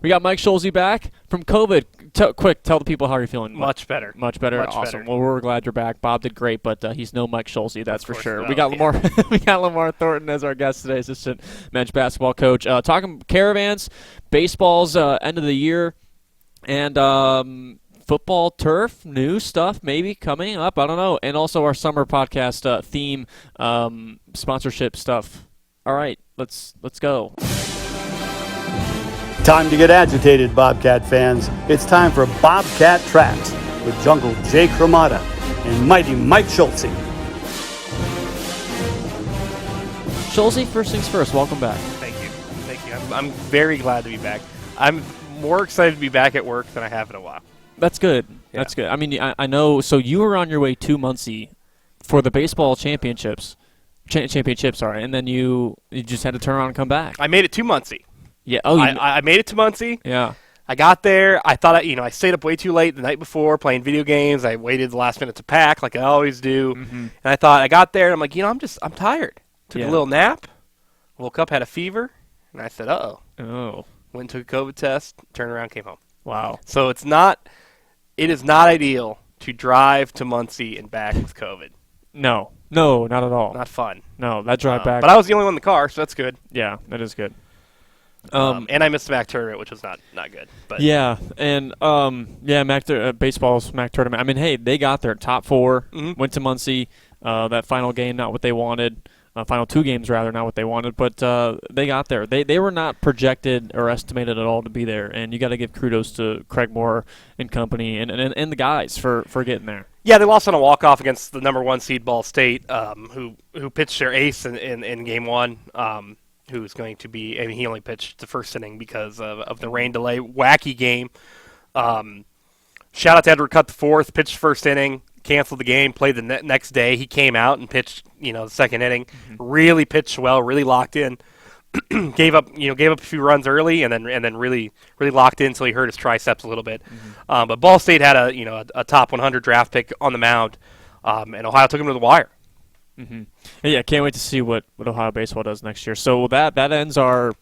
We got Mike Schulze back from COVID. Quick, tell the people how you're feeling. Much better. Much better. Much awesome. better. Well, we're glad you're back. Bob did great, but he's no Mike Schulze, that's for sure. No, We got Lamar. We got Lamar Thornton as our guest today, assistant men's basketball coach. Talking caravans, baseball's end of the year, and football, turf, new stuff maybe coming up. I don't know. And also our summer podcast theme sponsorship stuff. All right, let's go. Time to get agitated, Bobcat fans. It's time for Bobcat Tracks with Jungle Jake Ramada and Mighty Mike Schulze. Schulze, first things first, welcome back. Thank you. I'm very glad to be back. I'm more excited to be back at work than I have in a while. That's good. Yeah. That's good. I mean, I know. So you were on your way to Muncie for the baseball championships, and then you just had to turn around and come back. I made it to Muncie. Yeah. Oh, I made it to Muncie. Yeah. I got there. I thought, I stayed up way too late the night before playing video games. I waited the last minute to pack like I always do. Mm-hmm. And I thought, I got there, and I'm like, I'm tired. Took Yeah. a little nap, woke up, had a fever, and I said, uh-oh. Oh. Went and took a COVID test, turned around, came home. Wow. So it is not ideal to drive to Muncie and back with COVID. No, not at all. Not fun. No, that drive back. But I was the only one in the car, so that's good. Yeah, that is good. And I missed the MAC tournament, which was not good. But Yeah, and baseball's MAC tournament. I mean, hey, they got there top 4, went to Muncie. That final game, not what they wanted. Final 2 games, rather, not what they wanted. But they got there. They were not projected or estimated at all to be there. And you got to give kudos to Craig Moore and company and the guys for getting there. yeah, they lost on a walk-off against the number 1 seed Ball State, who pitched their ace in game 1. Who's going to be? I mean, he only pitched the first inning because of the rain delay. Wacky game. Shout out to Edward Cut the fourth. Pitched first inning. Canceled the game. Played the next day. He came out and pitched. The second inning. Really pitched well. Really locked in. gave up a few runs early and then really locked in until he hurt his triceps a little bit. But Ball State had a top 100 draft pick on the mound, and Ohio took him to the wire. Yeah, can't wait to see what Ohio baseball does next year. So that ends our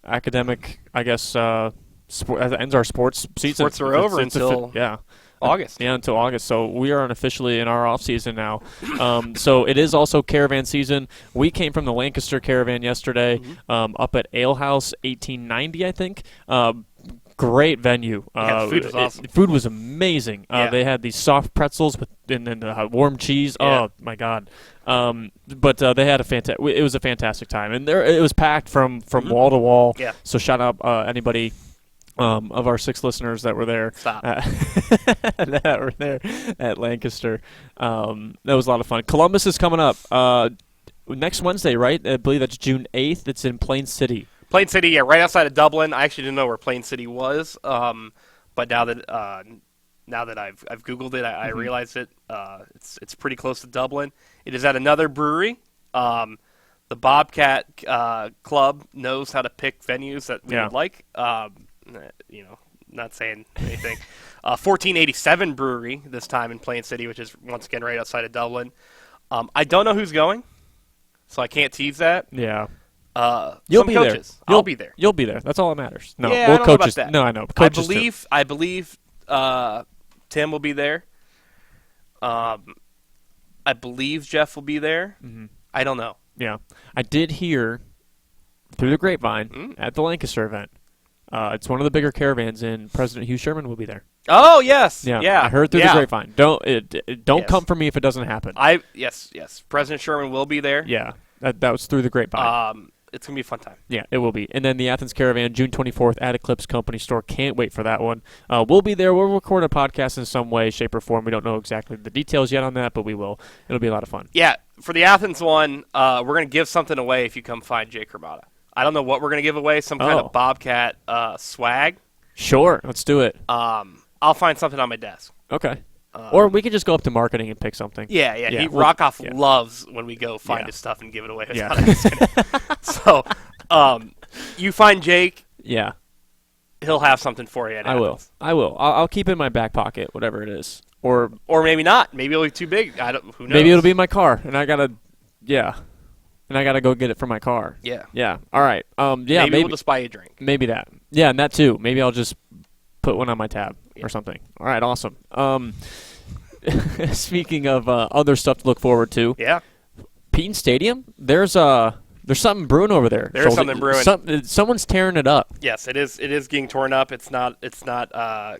academic, I guess. That ends our sports season. Sports are over until August. Yeah, until August. So we are unofficially in our off season now. So it is also caravan season. We came from the Lancaster Caravan yesterday, up at Ale House 1890, I think. Great venue. Yeah, the food was awesome. Food was amazing. Yeah. They had these soft pretzels and warm cheese. Yeah. Oh my God! But they had it was a fantastic time, and it was packed from wall to wall. Yeah. So shout out anybody of our 6 listeners that were there. Stop. That were there at Lancaster. That was a lot of fun. Columbus is coming up next Wednesday, right? I believe that's June 8th. It's in Plain City. Plain City, yeah, right outside of Dublin. I actually didn't know where Plain City was, but now that I've Googled it, I realized it. It's pretty close to Dublin. It is at another brewery. The Bobcat Club knows how to pick venues that we would like. Not saying anything. 1487 Brewery this time in Plain City, which is once again right outside of Dublin. I don't know who's going, so I can't tease that. Yeah. You'll be coaches. There. I'll be there. You'll be there. That's all that matters. No, yeah, we'll I don't know coaches. about that. No, I know. Coaches I believe Tim will be there. I believe Jeff will be there. I don't know. Yeah, I did hear through the grapevine at the Lancaster event. It's one of the bigger caravans, and President Hugh Sherman will be there. Oh yes, yeah. I heard through the grapevine. Don't come for me if it doesn't happen. Yes. President Sherman will be there. Yeah, that was through the grapevine. It's gonna be a fun time. Yeah, it will be. And then the Athens Caravan, June 24th at Eclipse Company Store. Can't wait for that one. We'll be there. We'll record a podcast in some way, shape, or form. We don't know exactly the details yet on that, but we will. It'll be a lot of fun. Yeah, for the Athens one, we're gonna give something away if you come find Jake Ramada. I don't know what we're gonna give away. Some kind of Bobcat swag. Sure, let's do it. I'll find something on my desk. Okay. Or we could just go up to marketing and pick something. Yeah. Rockoff loves when we go find his stuff and give it away. Yeah. So, you find Jake. Yeah. He'll have something for you. I will. I'll keep it in my back pocket, whatever it is. Or maybe not. Maybe it'll be too big. Who knows? Maybe it'll be in my car, and I gotta go get it from my car. Yeah. Yeah. All right. Maybe we'll just buy you a drink. Maybe that. Yeah, and that too. Maybe I'll just put one on my tab or something. All right, awesome. Speaking of other stuff to look forward to, Yeah. Peyton Stadium, there's something brewing over there. There's something brewing. Someone's tearing it up. Yes, it is. It is getting torn up. It's not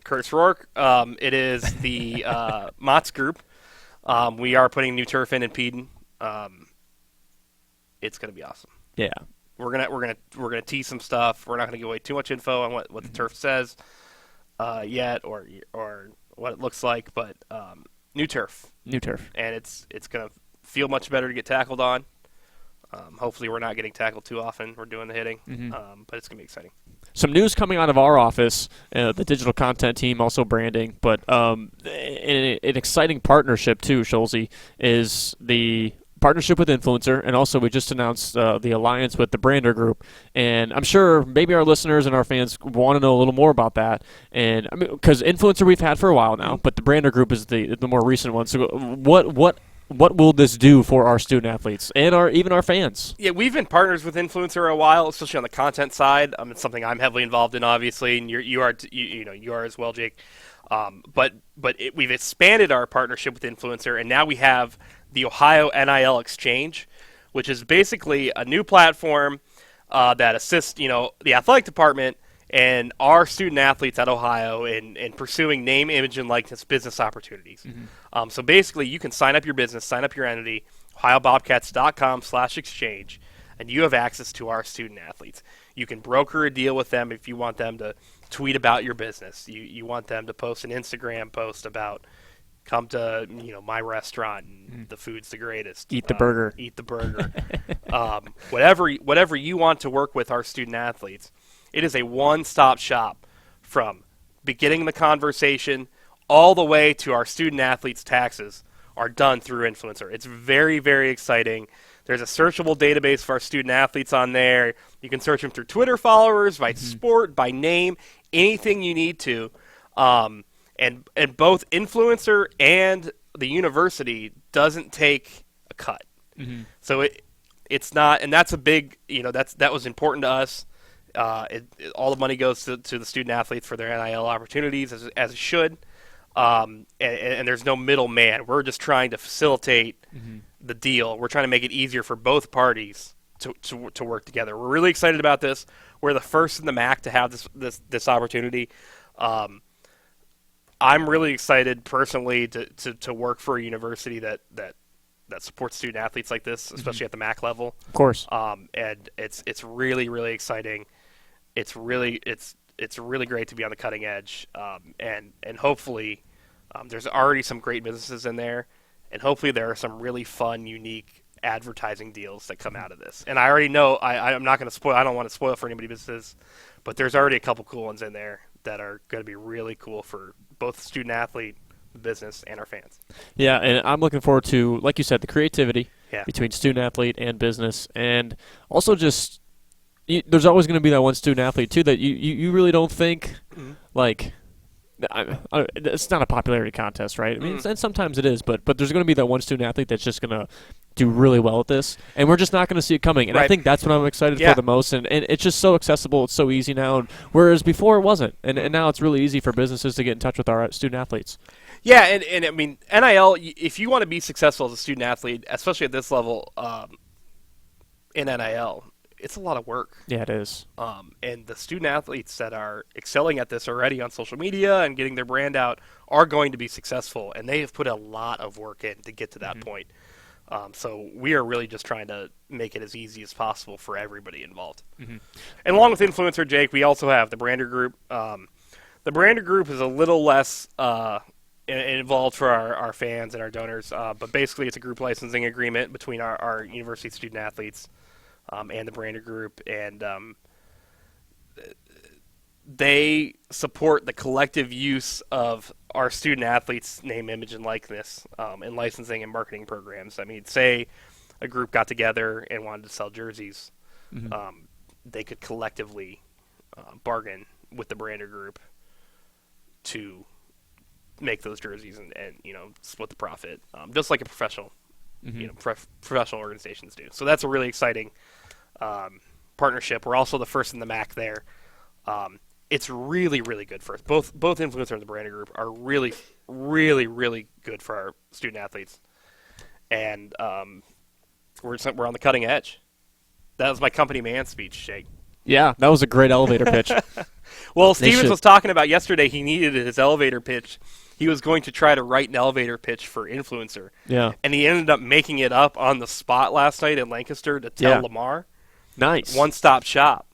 Curtis Rourke. It is the Mott's group. We are putting new turf in Peden. It's gonna be awesome. Yeah. We're gonna tease some stuff. We're not gonna give away too much info on what the turf says yet, or what it looks like. But new turf, and it's gonna feel much better to get tackled on. Hopefully, we're not getting tackled too often. We're doing the hitting, but it's gonna be exciting. Some news coming out of our office, the digital content team, also branding, but an exciting partnership too, Schulze, is the partnership with Influencer, and also we just announced the alliance with the Brander Group, and I'm sure maybe our listeners and our fans want to know a little more about that. And I mean, because Influencer we've had for a while now, but the Brander Group is the more recent one. So what will this do for our student athletes and even our fans? Yeah, we've been partners with Influencer a while, especially on the content side. It's something I'm heavily involved in, obviously, and you are as well, Jake. But we've expanded our partnership with Influencer, and now we have the Ohio NIL Exchange, which is basically a new platform that assists, the athletic department and our student athletes at Ohio in pursuing name, image, and likeness business opportunities. So basically, you can sign up your business, sign up your entity, OhioBobcats.com/exchange, and you have access to our student athletes. You can broker a deal with them if you want them to tweet about your business. You want them to post an Instagram post about, come to my restaurant and the food's the greatest. Eat the burger. Eat the burger. Whatever you want to work with our student athletes. It is a one-stop shop from beginning the conversation all the way to our student athletes' taxes are done through Influencer. It's very, very exciting. There's a searchable database for our student athletes on there. You can search them through Twitter followers, by sport, by name, anything you need to. And both Influencer and the university doesn't take a cut. So it's not, and that's a big, that was important to us. All the money goes to the student athletes for their NIL opportunities, as it should. And there's no middleman. We're just trying to facilitate the deal. We're trying to make it easier for both parties to work together. We're really excited about this. We're the first in the MAC to have this opportunity. I'm really excited personally to work for a university that supports student athletes like this, especially at the MAC level. Of course. And it's really, really exciting. It's really great to be on the cutting edge. And hopefully there's already some great businesses in there, and hopefully there are some really fun, unique advertising deals that come out of this. And I already know I'm not going to spoil. I don't want to spoil for anybody's business, but there's already a couple cool ones in there that are going to be really cool for both student athlete, the business, and our fans. Yeah, and I'm looking forward to, like you said, the creativity between student athlete and business, and also just there's always going to be that one student athlete too that you really don't think like. It's not a popularity contest, right? I mean, and sometimes it is, but there's going to be that one student athlete that's just going to do really well at this, and we're just not going to see it coming. And I think that's what I'm excited for the most. And it's just so accessible. It's so easy now, whereas before it wasn't. And now it's really easy for businesses to get in touch with our student athletes. Yeah, and I mean, NIL, if you want to be successful as a student athlete, especially at this level in NIL, it's a lot of work. Yeah, it is. And the student athletes that are excelling at this already on social media and getting their brand out are going to be successful, and they have put a lot of work in to get to that point. So we are really just trying to make it as easy as possible for everybody involved. And along with Influencer, Jake, we also have the Brander Group. The Brander Group is a little less involved for our fans and our donors, but basically it's a group licensing agreement between our university student athletes and the Brander Group, and they support the collective use of our student athletes' name, image, and likeness in licensing and marketing programs. I mean, say a group got together and wanted to sell jerseys, they could collectively bargain with the Brander Group to make those jerseys and split the profit, just like a professional, professional organizations do. So that's a really exciting partnership. We're also the first in the MAC there. It's really, really good for us. Both influencer and the branding group are really, really, really good for our student athletes, and we're on the cutting edge. That was my company man speech, Shake. Yeah, that was a great elevator pitch. Well, Stevens was talking about yesterday he needed his elevator pitch. He was going to try to write an elevator pitch for influencer. Yeah. And he ended up making it up on the spot last night in Lancaster to tell Lamar. Nice. One-stop shop.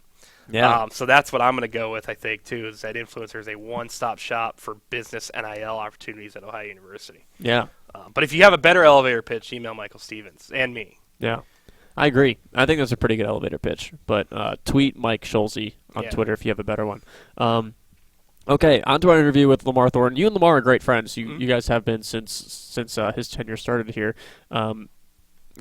Yeah. So that's what I'm going to go with, I think, too, is that influencer is a one-stop shop for business NIL opportunities at Ohio University. Yeah. But if you have a better elevator pitch, email Michael Stevens and me. Yeah. I agree. I think that's a pretty good elevator pitch. But tweet Mike Schulze on Twitter if you have a better one. Okay, on to our interview with Lamar Thornton. You and Lamar are great friends. You guys have been since his tenure started here.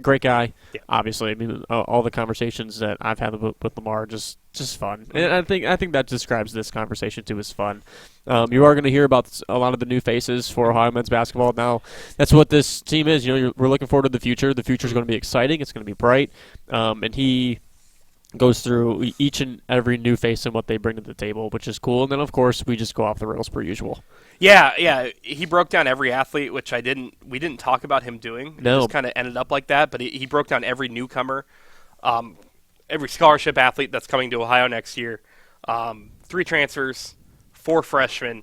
Great guy, obviously. I mean, all the conversations that I've had with Lamar are just fun, and I think that describes this conversation too as fun. You are going to hear about a lot of the new faces for Ohio men's basketball. Now, that's what this team is. You know, we're looking forward to the future. The future is going to be exciting. It's going to be bright, and he goes through each and every new face and what they bring to the table, which is cool. And then, of course, we just go off the rails per usual. Yeah. He broke down every athlete, which we didn't talk about him doing. No. It just kind of ended up like that. But he broke down every newcomer, every scholarship athlete that's coming to Ohio next year. 3 transfers, 4 freshmen.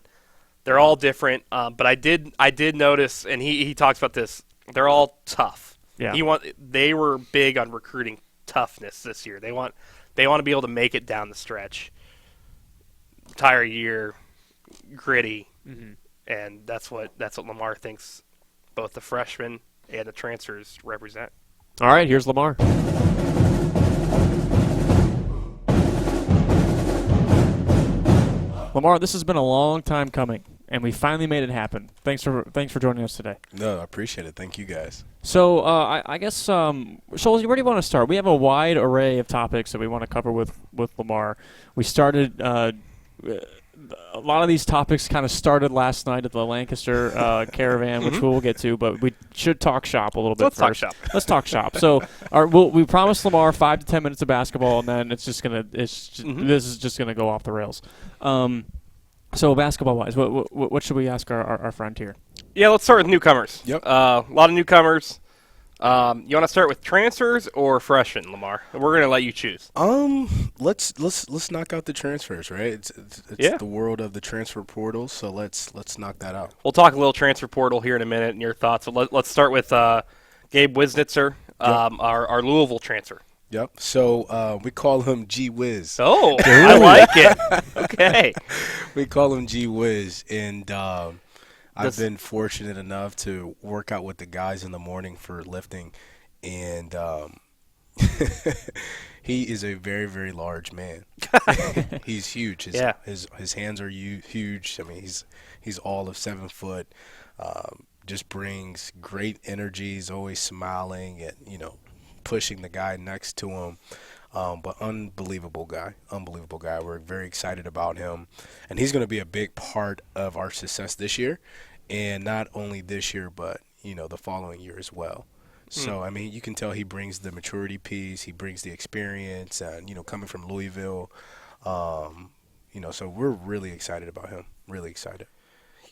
They're all different. But I did notice, and he talks about this. They're all tough. Yeah. They were big on recruiting toughness this year. They want to be able to make it down the stretch. Entire year, gritty, and that's what Lamar thinks both the freshmen and the transfers represent. All right, here's Lamar. Lamar, this has been a long time coming, and we finally made it happen. Thanks for joining us today. No, I appreciate it. Thank you guys. So I guess, Schulze, where do you want to start? We have a wide array of topics that we want to cover with Lamar. We started a lot of these topics kind of started last night at the Lancaster caravan, which we'll get to, but we should talk shop a little bit first. Let's talk shop. Let's talk shop. So we promised Lamar 5 to 10 minutes of basketball, and then this is just gonna go off the rails. So basketball-wise, what should we ask our friend here? Yeah, let's start with newcomers. Yep. A lot of newcomers. You want to start with transfers or freshmen, Lamar? We're going to let you choose. Let's knock out the transfers, right? It's the world of the transfer portal, so let's knock that out. We'll talk a little transfer portal here in a minute and your thoughts. So let's start with Gabe Wisnitzer, our Louisville transfer. Yep. So we call him G Wiz. Oh, I like it. Okay. We call him G Wiz, and I've been fortunate enough to work out with the guys in the morning for lifting, and he is a very, very large man. He's huge. His hands are huge. I mean, he's all of 7 foot. Just brings great energy. He's always smiling and pushing the guy next to him. But unbelievable guy. We're very excited about him. And he's going to be a big part of our success this year. And not only this year, but, the following year as well. So, I mean, you can tell he brings the maturity piece. He brings the experience. And, coming from Louisville. So we're really excited about him. Really excited.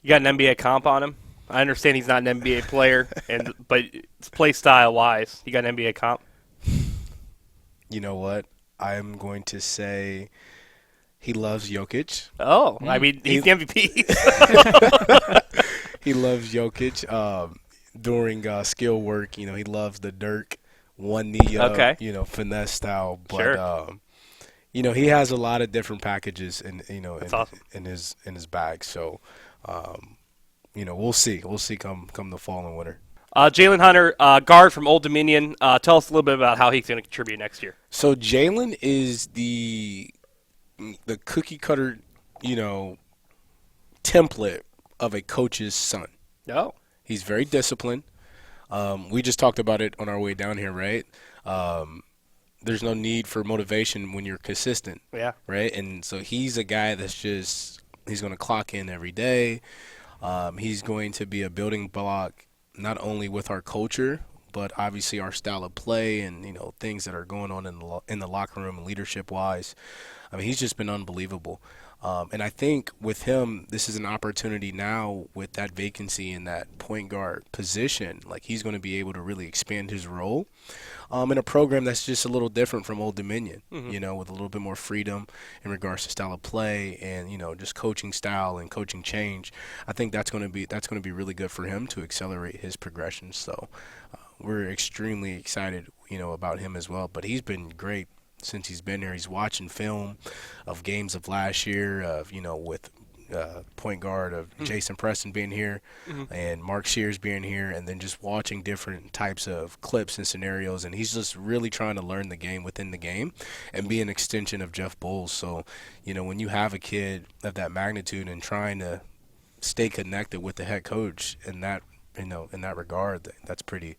You got an NBA comp on him? I understand he's not an NBA player, but play style-wise, you got an NBA comp? You know what? I'm going to say he loves Jokic. Oh, I mean, he's the MVP. He loves Jokic. During skill work, he loves the Dirk one knee up, finesse style. But sure. He has a lot of different packages awesome. in his bag. So, we'll see. We'll see come the fall and winter. Jalen Hunter, guard from Old Dominion. Tell us a little bit about how he's going to contribute next year. So Jalen is the cookie cutter, template of a coach's son. Oh. He's very disciplined. We just talked about it on our way down here, right? There's no need for motivation when you're consistent. Yeah. Right? And so he's a guy that's he's going to clock in every day. He's going to be a building block not only with our culture, but obviously our style of play and things that are going on in the locker room and leadership wise. I mean, he's just been unbelievable. And I think with him, this is an opportunity now with that vacancy in that point guard position. Like, he's going to be able to really expand his role in a program that's just a little different from Old Dominion, you know, with a little bit more freedom in regards to style of play and, you know, just coaching style and coaching change. I think that's going to be really good for him to accelerate his progression. So we're extremely excited, you know, about him as well. But he's been great since he's been there. He's watching film of games of last year of, you know, with point guard of Jason Preston being here and Mark Shears being here, and then just watching different types of clips and scenarios. And he's just really trying to learn the game within the game and be an extension of Jeff Bowles. So, you know, when you have a kid of that magnitude and trying to stay connected with the head coach in that, you know, in that regard, that's pretty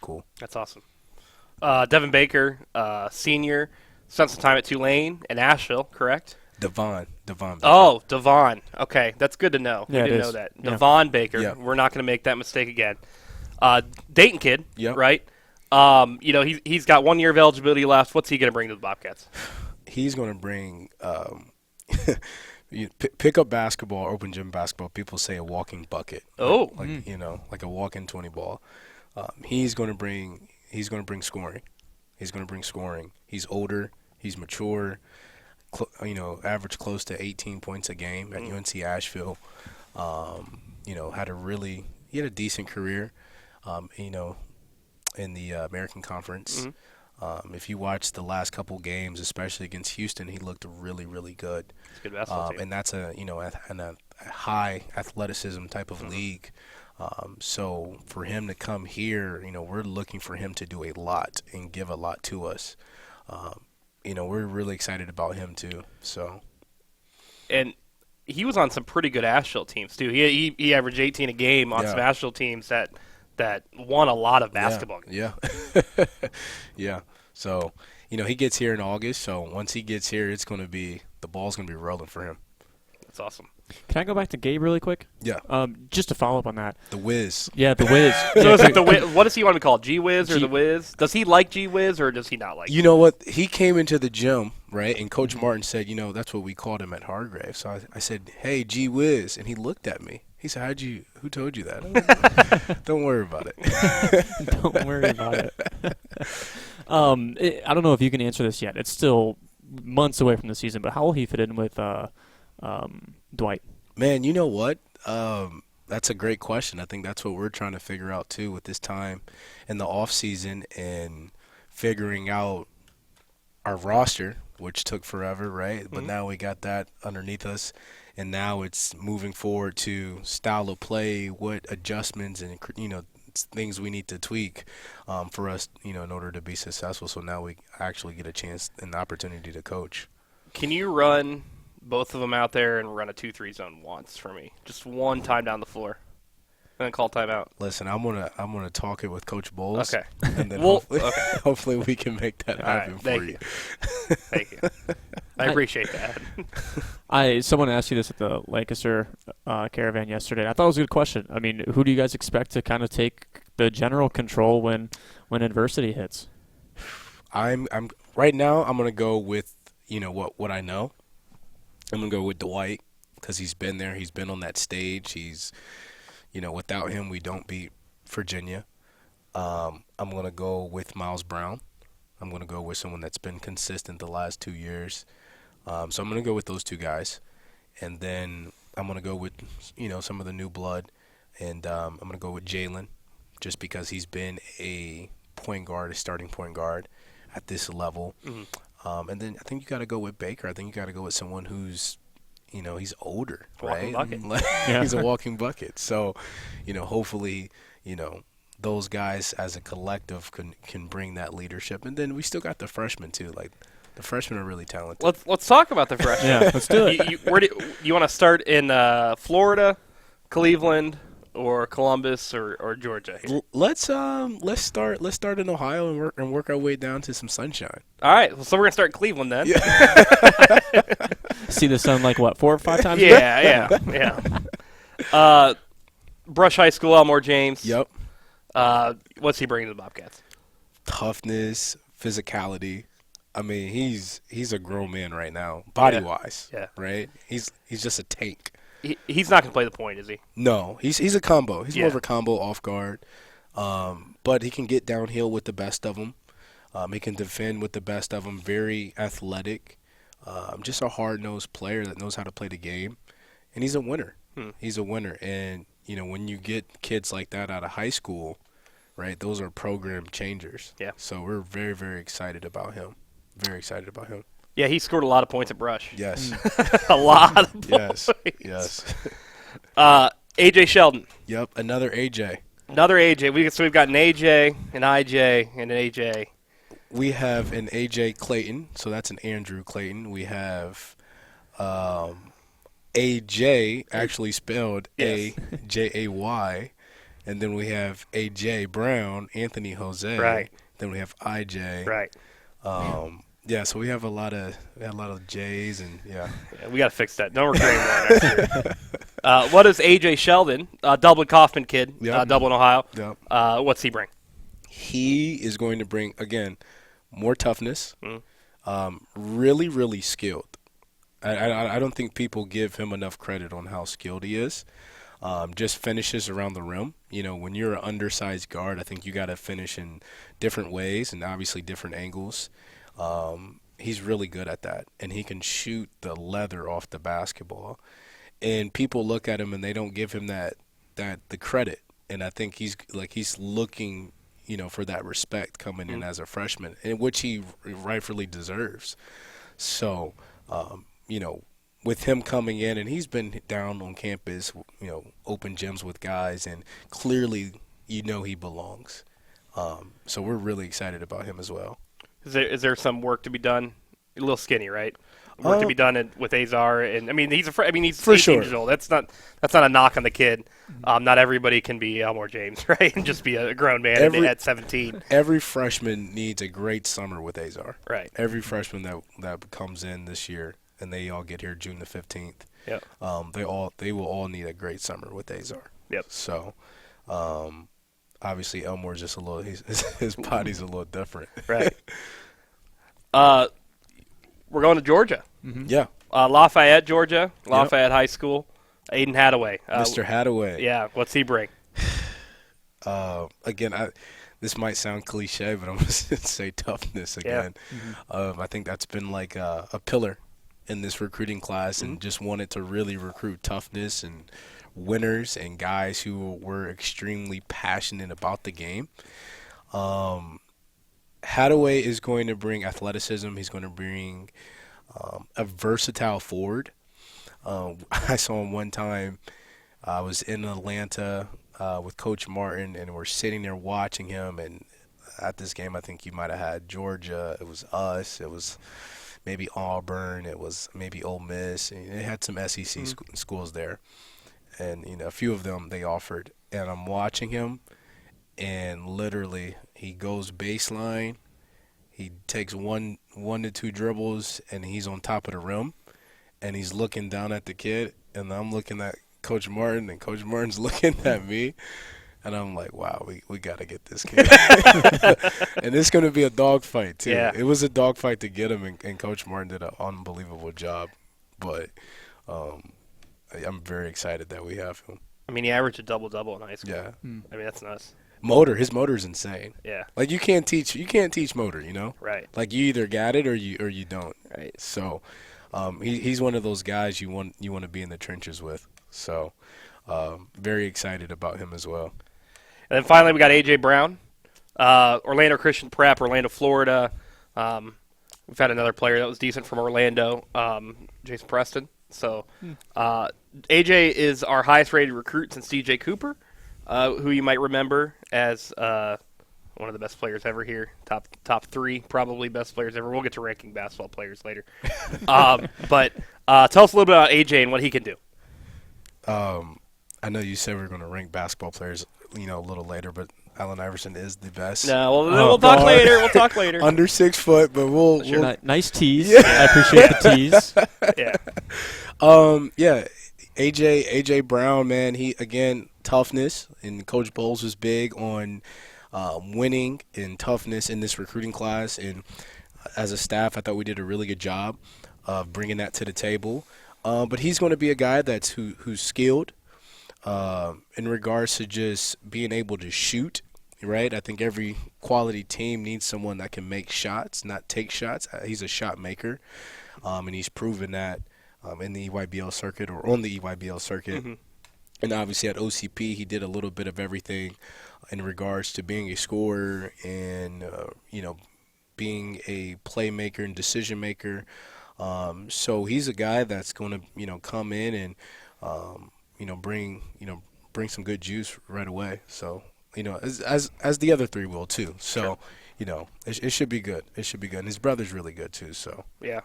cool. That's awesome. Devin Baker, senior, spent some time at Tulane and Asheville, correct? Devon Baker. Oh, Devon. Okay, that's good to know. Yeah, we didn't know that. Yeah. Devon Baker. Yeah. We're not going to make that mistake again. Dayton kid, right? You know, he's got 1 year of eligibility left. What's he going to bring to the Bobcats? He's going to bring pick up basketball, open gym basketball. People say a walking bucket. Oh, like you know, like a walking 20 ball. He's going to bring scoring. He's going to bring scoring. He's older. He's mature. You know, averaged close to 18 points a game at UNC Asheville. You know, had a decent career. You know, in the American Conference. If you watch the last couple games, especially against Houston, he looked really, really good. It's a good basketball team. And that's a high athleticism type of league. So for him to come here, you know, we're looking for him to do a lot and give a lot to us. You know, we're really excited about him too. So, and he was on some pretty good Asheville teams too. He averaged 18 a game on some Asheville teams that won a lot of basketball games. Yeah. Yeah. So, you know, he gets here in August. So once he gets here, the ball's gonna be rolling for him. That's awesome. Can I go back to Gabe really quick? Yeah. Just to follow up on that. The Wiz. Yeah, the Wiz. So is it the Wiz? What does he want to be called? G-Wiz or the Wiz? Does he like G-Wiz or does he not like it? You know what? He came into the gym, right, and Coach Martin said, you know, that's what we called him at Hargrave. So I said, hey, G-Wiz. And he looked at me. He said, who told you that? Don't worry about it. Don't worry about it. I don't know if you can answer this yet. It's still months away from the season, but how will he fit in with Dwight? Man, you know what? That's a great question. I think that's what we're trying to figure out too with this time in the off season and figuring out our roster, which took forever, right? But now we got that underneath us, and now it's moving forward to style of play, what adjustments and, you know, things we need to tweak for us, you know, in order to be successful. So now we actually get a chance and the opportunity to coach. Can you run both of them out there and run a 2-3 zone once for me? Just one time down the floor. And then call timeout. Listen, I'm gonna talk it with Coach Bowles. Okay. And then hopefully we can make that happen for you. Thank you. I appreciate that. Someone asked you this at the Lancaster caravan yesterday. I thought it was a good question. I mean, who do you guys expect to kind of take the general control when adversity hits? I'm right now. I'm gonna go with, you know, what I know. I'm gonna go with Dwight because he's been there. He's been on that stage. He's, you know, without him, we don't beat Virginia. I'm going to go with Miles Brown. I'm going to go with someone that's been consistent the last 2 years. So I'm going to go with those two guys. And then I'm going to go with, you know, some of the new blood. And I'm going to go with Jalen just because he's been a starting point guard at this level. And then I think you got to go with Baker. I think you got to go with someone who's, you know, he's older, right? He's a walking bucket. So, you know, hopefully, you know, those guys as a collective can bring that leadership. And then we still got the freshmen too. Like, the freshmen are really talented. Let's talk about the freshmen. Yeah, let's do it. Where do you want to start in Florida, Cleveland, or Columbus or Georgia? Let's start in Ohio and work our way down to some sunshine. All right, so we're gonna start in Cleveland then. Yeah. See the sun like what, 4 or 5 times? Yeah. Brush High School, Elmore James. Yep. What's he bringing to the Bobcats? Toughness, physicality. I mean, he's a grown man right now, body-wise. Yeah. Right? He's just a tank. He's not going to play the point, is he? No, he's a combo. He's more of a combo off guard. But he can get downhill with the best of them. He can defend with the best of them. Very athletic. Just a hard-nosed player that knows how to play the game. And he's a winner. He's a winner. And, you know, when you get kids like that out of high school, right, those are program changers. Yeah. So we're very, very excited about him. Very excited about him. Yeah, he scored a lot of points at Brush. Yes. A lot of points. Yes. AJ Sheldon. Yep, another AJ. Another AJ. So we've got an AJ, an IJ, and an AJ. We have an AJ Clayton, so that's an Andrew Clayton. We have AJ, actually spelled AJAY. And then we have AJ Brown, Anthony Jose. Right. Then we have IJ. Right. Yeah, so we have a lot of J's and we got to fix that. Don't recruit anymore next year. What is AJ Sheldon, Dublin Kaufman kid, Dublin, Ohio? Yep. What's he bring? He is going to bring, again, more toughness. Really, really skilled. I don't think people give him enough credit on how skilled he is. Just finishes around the rim. You know, when you're an undersized guard, I think you got to finish in different ways and obviously different angles. He's really good at that, and he can shoot the leather off the basketball. And people look at him and they don't give him the credit. And I think he's looking, you know, for that respect coming in as a freshman, in which he rightfully deserves. So, you know, with him coming in, and he's been down on campus, you know, open gyms with guys, and clearly, you know, he belongs. So we're really excited about him as well. Is there some work to be done? A little skinny, right? Work to be done with Azar, and I mean he's for 18 sure. years old. That's not a knock on the kid. Not everybody can be Elmore James, right? And just be a grown man at 17. Every freshman needs a great summer with Azar. Right. Every freshman that comes in this year, and they all get here June the 15th. Yep. They will all need a great summer with Azar. Yep. So, obviously Elmore's just a little. His body's a little different. Right. We're going to Georgia. Mm-hmm. Yeah. Lafayette, Georgia. Lafayette High School. Aiden Hadaway. Mr. Hadaway. Yeah. What's he bring? Again, this might sound cliche, but I'm going to say toughness again. Yeah. I think that's been like a pillar in this recruiting class, and just wanted to really recruit toughness and winners and guys who were extremely passionate about the game. Hadaway is going to bring athleticism. He's going to bring a versatile forward. I saw him one time. I was in Atlanta with Coach Martin, and we're sitting there watching him. And at this game, I think you might have had Georgia. It was us. It was maybe Auburn. It was maybe Ole Miss. And it had some SEC schools there. And, you know, a few of them they offered. And I'm watching him, and literally he goes baseline. He takes one to two dribbles, and he's on top of the rim. And he's looking down at the kid, and I'm looking at Coach Martin, and Coach Martin's looking at me. And I'm like, wow, we got to get this kid. And it's going to be a dogfight, too. Yeah. It was a dogfight to get him, and Coach Martin did an unbelievable job. But I'm very excited that we have him. I mean, he averaged a double-double in high school. Yeah. I mean, that's nuts. His motor's insane. Yeah. Like you can't teach motor, you know? Right. Like you either got it or you don't. Right. So, he's one of those guys you want to be in the trenches with. So, very excited about him as well. And then finally, we got AJ Brown, Orlando Christian Prep, Orlando, Florida. We've had another player that was decent from Orlando, Jason Preston. So, AJ is our highest-rated recruit since DJ Cooper, who you might remember as one of the best players ever here, top three, probably best players ever. We'll get to ranking basketball players later. But tell us a little bit about AJ and what he can do. I know you said we were going to rank basketball players, you know, a little later, but Allen Iverson is the best. No, we'll talk later. We'll talk later. Under 6 foot, but we'll nice tease. Yeah. I appreciate the tease. Yeah. AJ Brown, man, he again toughness, and Coach Bowles was big on winning and toughness in this recruiting class, and as a staff, I thought we did a really good job of bringing that to the table. But he's going to be a guy who's skilled in regards to just being able to shoot, right? I think every quality team needs someone that can make shots, not take shots. He's a shot maker, and he's proven that in the EYBL circuit or on the EYBL circuit. Mm-hmm. And obviously at OCP, he did a little bit of everything in regards to being a scorer and, being a playmaker and decision maker. So he's a guy that's going to, come in and, bring some good juice right away. So, as the other three will too. So, sure. It should be good. It should be good. And his brother's really good too. So, yeah.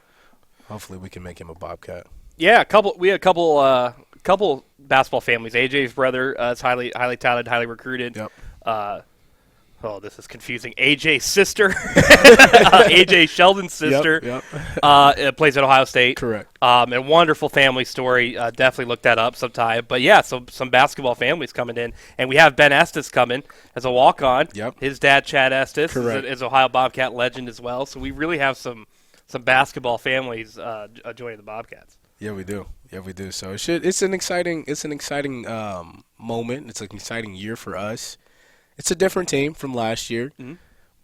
Hopefully we can make him a Bobcat. Yeah, we had a couple basketball families. AJ's brother is highly touted, highly recruited. Yep. This is confusing. AJ's sister, AJ Sheldon's sister, Yep. plays at Ohio State. Correct. A wonderful family story. Definitely look that up sometime. But yeah, so some basketball families coming in, and we have Ben Estes coming as a walk-on. Yep. His dad, Chad Estes, is Ohio Bobcat legend as well. So we really have some basketball families joining the Bobcats. Yeah, we do. So it's an exciting moment. It's an exciting year for us. It's a different team from last year,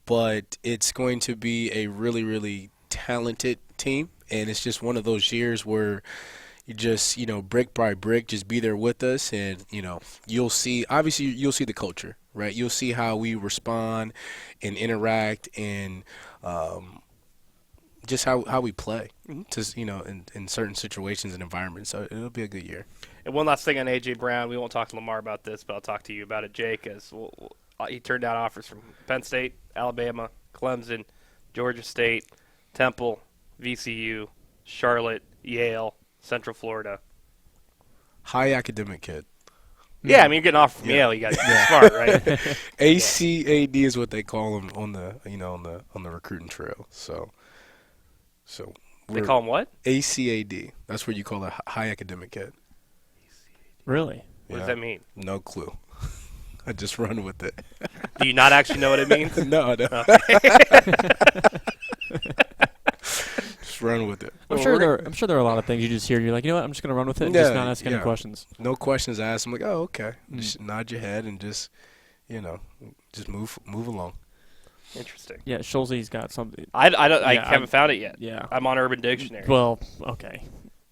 but it's going to be a really, really talented team, and it's just one of those years where you just, brick by brick, just be there with us, and, you'll see the culture, right? You'll see how we respond and interact and just how we play, just in certain situations and environments. So it'll be a good year. And one last thing on A.J. Brown. We won't talk to Lamar about this, but I'll talk to you about it, Jake, as he turned down offers from Penn State, Alabama, Clemson, Georgia State, Temple, VCU, Charlotte, Yale, Central Florida. High academic kid. Yeah, I mean, you're getting off from Yale. You got to be smart, right? ACAD is what they call him on the recruiting trail. So they call him what? ACAD. That's what you call a high academic kid. Really? What does that mean? No clue. I just run with it. Do you not actually know what it means? No. Okay. Just run with it. I'm sure there are a lot of things you just hear. You're like, you know what? I'm just gonna run with it and just not ask any questions. No questions asked. I'm like, oh, okay. Just nod your head and just move along. Interesting. Yeah, Schulze's got something. I haven't found it yet. Yeah. I'm on Urban Dictionary. Well, okay.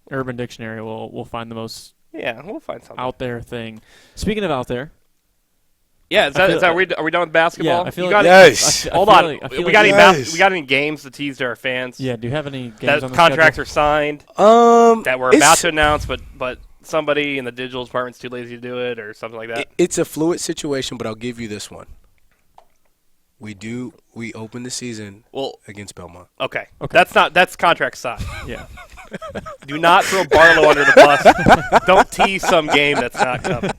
Urban Dictionary will find the most. Yeah, we'll find something out there thing. Speaking of out there. Yeah, are we done with basketball? Yeah, I feel yes. Hold on. We got any games to tease to our fans? Yeah, do you have any games that on the contracts schedule? are signed that we're about to announce, but somebody in the digital department's too lazy to do it or something like that? It's a fluid situation, but I'll give you this one. We open the season against Belmont. Okay. That's contract signed. Yeah. Do not throw Barlow under the bus. Don't tease some game that's not coming.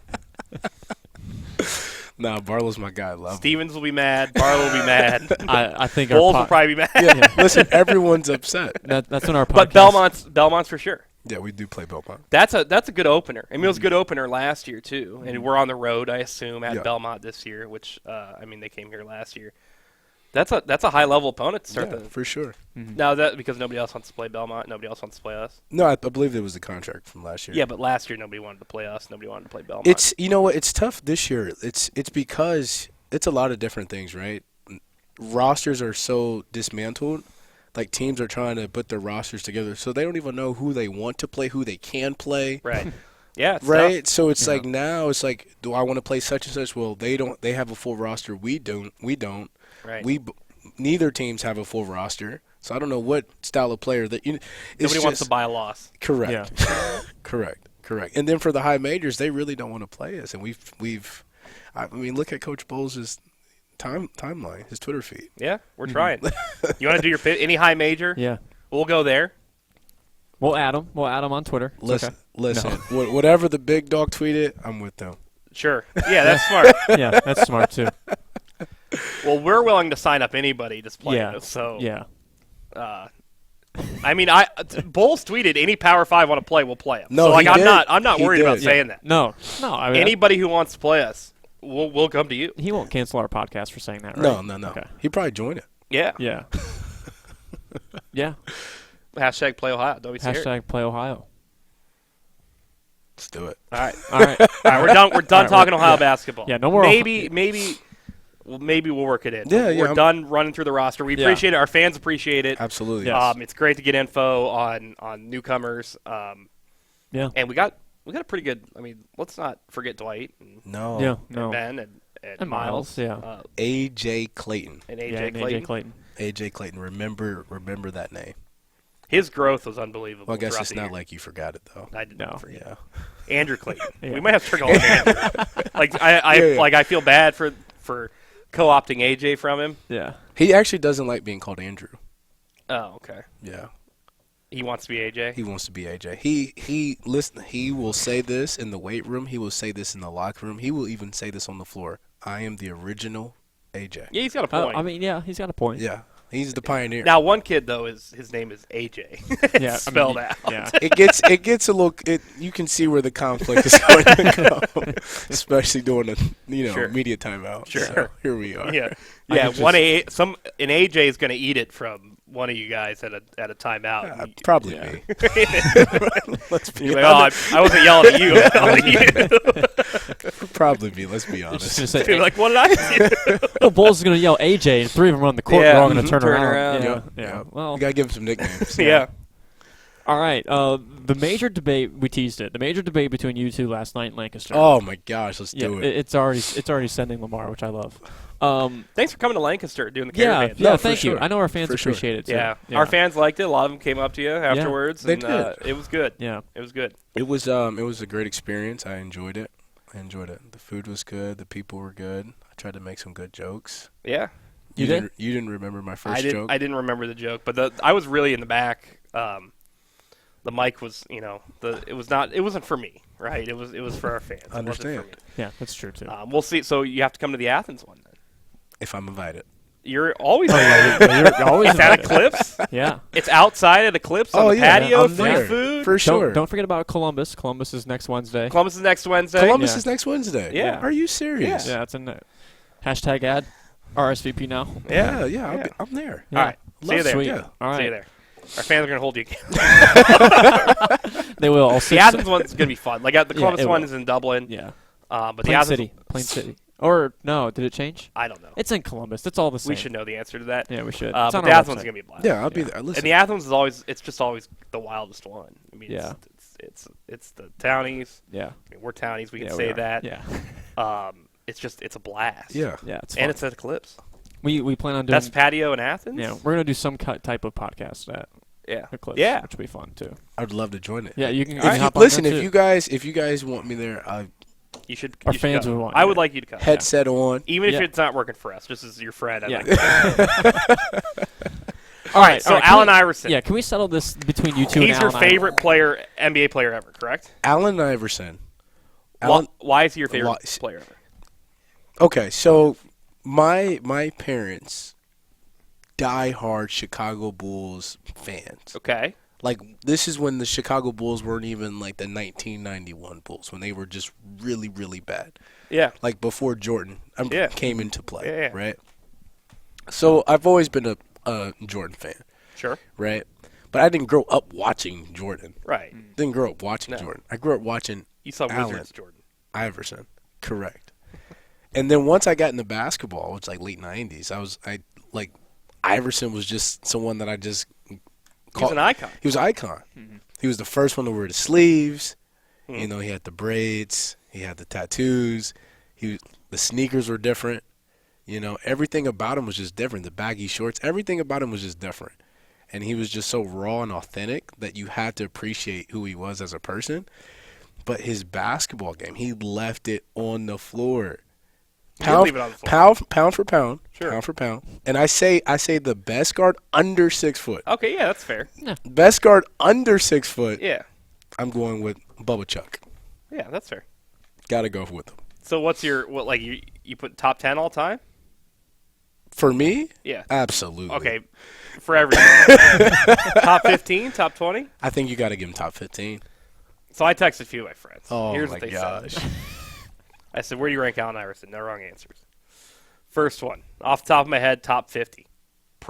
Nah, Barlow's my guy. Stevens will be mad. Barlow will be mad. I think Bowles will probably be mad. Yeah. Listen, everyone's upset. That's when our podcast. But Belmont's for sure. Yeah, we do play Belmont. That's a good opener. I mean, it was a good opener last year too, and we're on the road, I assume, at Belmont this year. Which they came here last year. That's a high level opponent to start for sure. Mm-hmm. Now that because nobody else wants to play Belmont, nobody else wants to play us. No, I believe it was the contract from last year. Yeah, but last year nobody wanted to play us. Nobody wanted to play Belmont. It's it's tough this year. It's because it's a lot of different things, right? Rosters are so dismantled. Like teams are trying to put their rosters together, so they don't even know who they want to play, who they can play. Right. Yeah. Right. Tough. So it's like now it's like, do I want to play such and such? Well, they don't. They have a full roster. We don't. Right. Neither teams have a full roster, so I don't know what style of player that nobody wants to buy a loss. Correct. Yeah. Correct. And then for the high majors, they really don't want to play us, and we've. I mean, look at Coach Bowles' timeline, his Twitter feed. Yeah, we're trying. You want to do your any high major? Yeah, we'll go there. We'll add them on Twitter. Listen. Whatever the big dog tweeted, I'm with them. Sure. Yeah, that's smart. Yeah, that's smart too. Well, we're willing to sign up anybody to play us. So yeah. I mean, Bowles tweeted any Power 5 want to play, we'll play them. No, so I'm not He worried did. about saying that. No. I mean, anybody who wants to play us, we'll come to you. He won't cancel our podcast for saying that, right? No. Okay. He'd probably join it. Yeah. Yeah. Yeah. Hashtag play Ohio. Don't be scared. Hashtag play Ohio. Let's do it. All right. All right. We're done. We're done talking Ohio basketball. Yeah, no more. Maybe we'll work it in. Yeah, We're done running through the roster. We appreciate it. Our fans appreciate it. Absolutely. Yes. It's great to get info on newcomers. Yeah. And we got a pretty good. I mean, let's not forget Dwight and Ben and Miles. Yeah. AJ Clayton. And AJ Clayton. AJ Clayton. Remember that name. His growth was unbelievable. Well, I guess it's not like you forgot it though. I did not forget. Yeah. Andrew Clayton. Yeah. We might have to call him Andrew. I feel bad for co-opting AJ from him. Yeah. He actually doesn't like being called Andrew. Oh, okay. Yeah. He wants to be AJ. He wants to be AJ. He will say this in the weight room. He will say this in the locker room. He will even say this on the floor. I am the original AJ. Yeah, he's got a point. He's got a point. Yeah. He's the pioneer. Now, one kid though his name is AJ. Yeah, spelled out. Yeah. It gets a little. You can see where the conflict is going to come, especially during the media timeout. Sure. So here we are. Yeah. An AJ is going to eat it from one of you guys at a timeout. Probably me. Let's be honest. I wasn't yelling at you. I was yelling at you. Probably me. Let's be honest. Just gonna say, Dude, what did I do? the Bulls is going to yell AJ, and three of them are on the court. Yeah. They're all going to turn Turn around. around. Yeah. Well, You gotta give him some nicknames. Yeah. All right. The major debate, we teased it. The major debate between you two last night in Lancaster. Oh my gosh, let's do it. It's already sending Lamar, which I love. Thanks for coming to Lancaster doing the Yeah, caravan. yeah. No, Thank you. sure. I know our fans For sure. appreciate it too. Yeah. Our fans liked it. A lot of them came up to you afterwards. They and, did. It was good. Yeah. It was good. It was a great experience. I enjoyed it. The food was good. The people were good. I tried to make some good jokes. Yeah. You did? You didn't remember my first joke? I didn't remember the joke, but I was really in the back. The mic was, it wasn't for me, right? It was for our fans. Understand. It wasn't for me. Yeah, that's true too. We'll see. So you have to come to the Athens one then. If I'm invited. You're always You're always It's at invited. Eclipse. Yeah. It's outside at Eclipse on the patio, I'm free there. food. For sure. Don't forget about Columbus. Columbus is next Wednesday. Columbus is next Wednesday. Columbus Yeah. is next Wednesday. Yeah. Are you serious? Yeah, it's in there. Hashtag ad. RSVP now. Yeah. I'm there. Yeah. All right. See you there. Sweet. Yeah. All right. See you there. Our fans are going to hold you accountable. They will. The Athens one's going to be fun. Like the Columbus it one will. is in Dublin. Yeah. But the Plain Athens City. Plain City. Or no, did it change? I don't know. It's in Columbus. It's all the same. We should know the answer to that. Yeah, we should. It's But on the our Athens one's website. going to be a blast. Yeah, I'll be there. Listen. And the Athens is always the wildest one. I mean, Yeah. it's the townies. Yeah. I mean, we're townies. We can Yeah, say we are. that. Yeah. It's a blast. Yeah. Yeah, it's fun. And it's at Eclipse. We plan on doing. Best patio in Athens. Yeah, we're gonna do some type of podcast at Yeah. Eclipse. Yeah. Which will be fun too. I'd love to join it. Yeah, you can. Listen, if you guys want me there, You should. Our you should fans come. would want I you. would like you to come. headset on. Even if Yeah. it's not working for us, just as your friend. I'd Yeah. like to. All right. So Allen Iverson. Yeah, can we settle this between you two? He's and your Allen favorite player, NBA player ever, correct? Allen Iverson. Why is he your favorite Why- player ever? Okay, so my parents, die-hard Chicago Bulls fans. Okay. Like, this is when the Chicago Bulls weren't even like the 1991 Bulls, when they were just really, really bad. Yeah. Like before Jordan Yeah. came into play, Yeah. right? So I've always been a Jordan fan, Sure. right? But I didn't grow up watching Jordan. Right. Didn't grow up watching No. Jordan. I grew up watching You saw Allen Wizards, Jordan. Iverson. Correct. And then once I got into basketball, which like late 90s, Iverson was just someone that I just He's an icon. He was an icon. Mm-hmm. He was the first one to wear the sleeves. You know, he had the braids. He had the tattoos. The sneakers were different. You know, everything about him was just different. The baggy shorts, everything about him was just different. And he was just so raw and authentic that you had to appreciate who he was as a person. But his basketball game, he left it on the floor. Leave it on the floor. Pound for pound. Sure. Pound for pound. And I say the best guard under 6 foot. Okay, yeah, that's fair. Best guard under 6 foot. Yeah. I'm going with Bubba Chuck. Yeah, that's fair. Got to go with him. So what's your you put top 10 all time? For me? Yeah. Absolutely. Okay. For everything. Top 15, top 20? I think you got to give him top 15. So I texted a few of my friends. Oh, Here's my what they gosh. said. I said, where do you rank Allen Iverson? No wrong answers. First one, off the top of my head, top 50.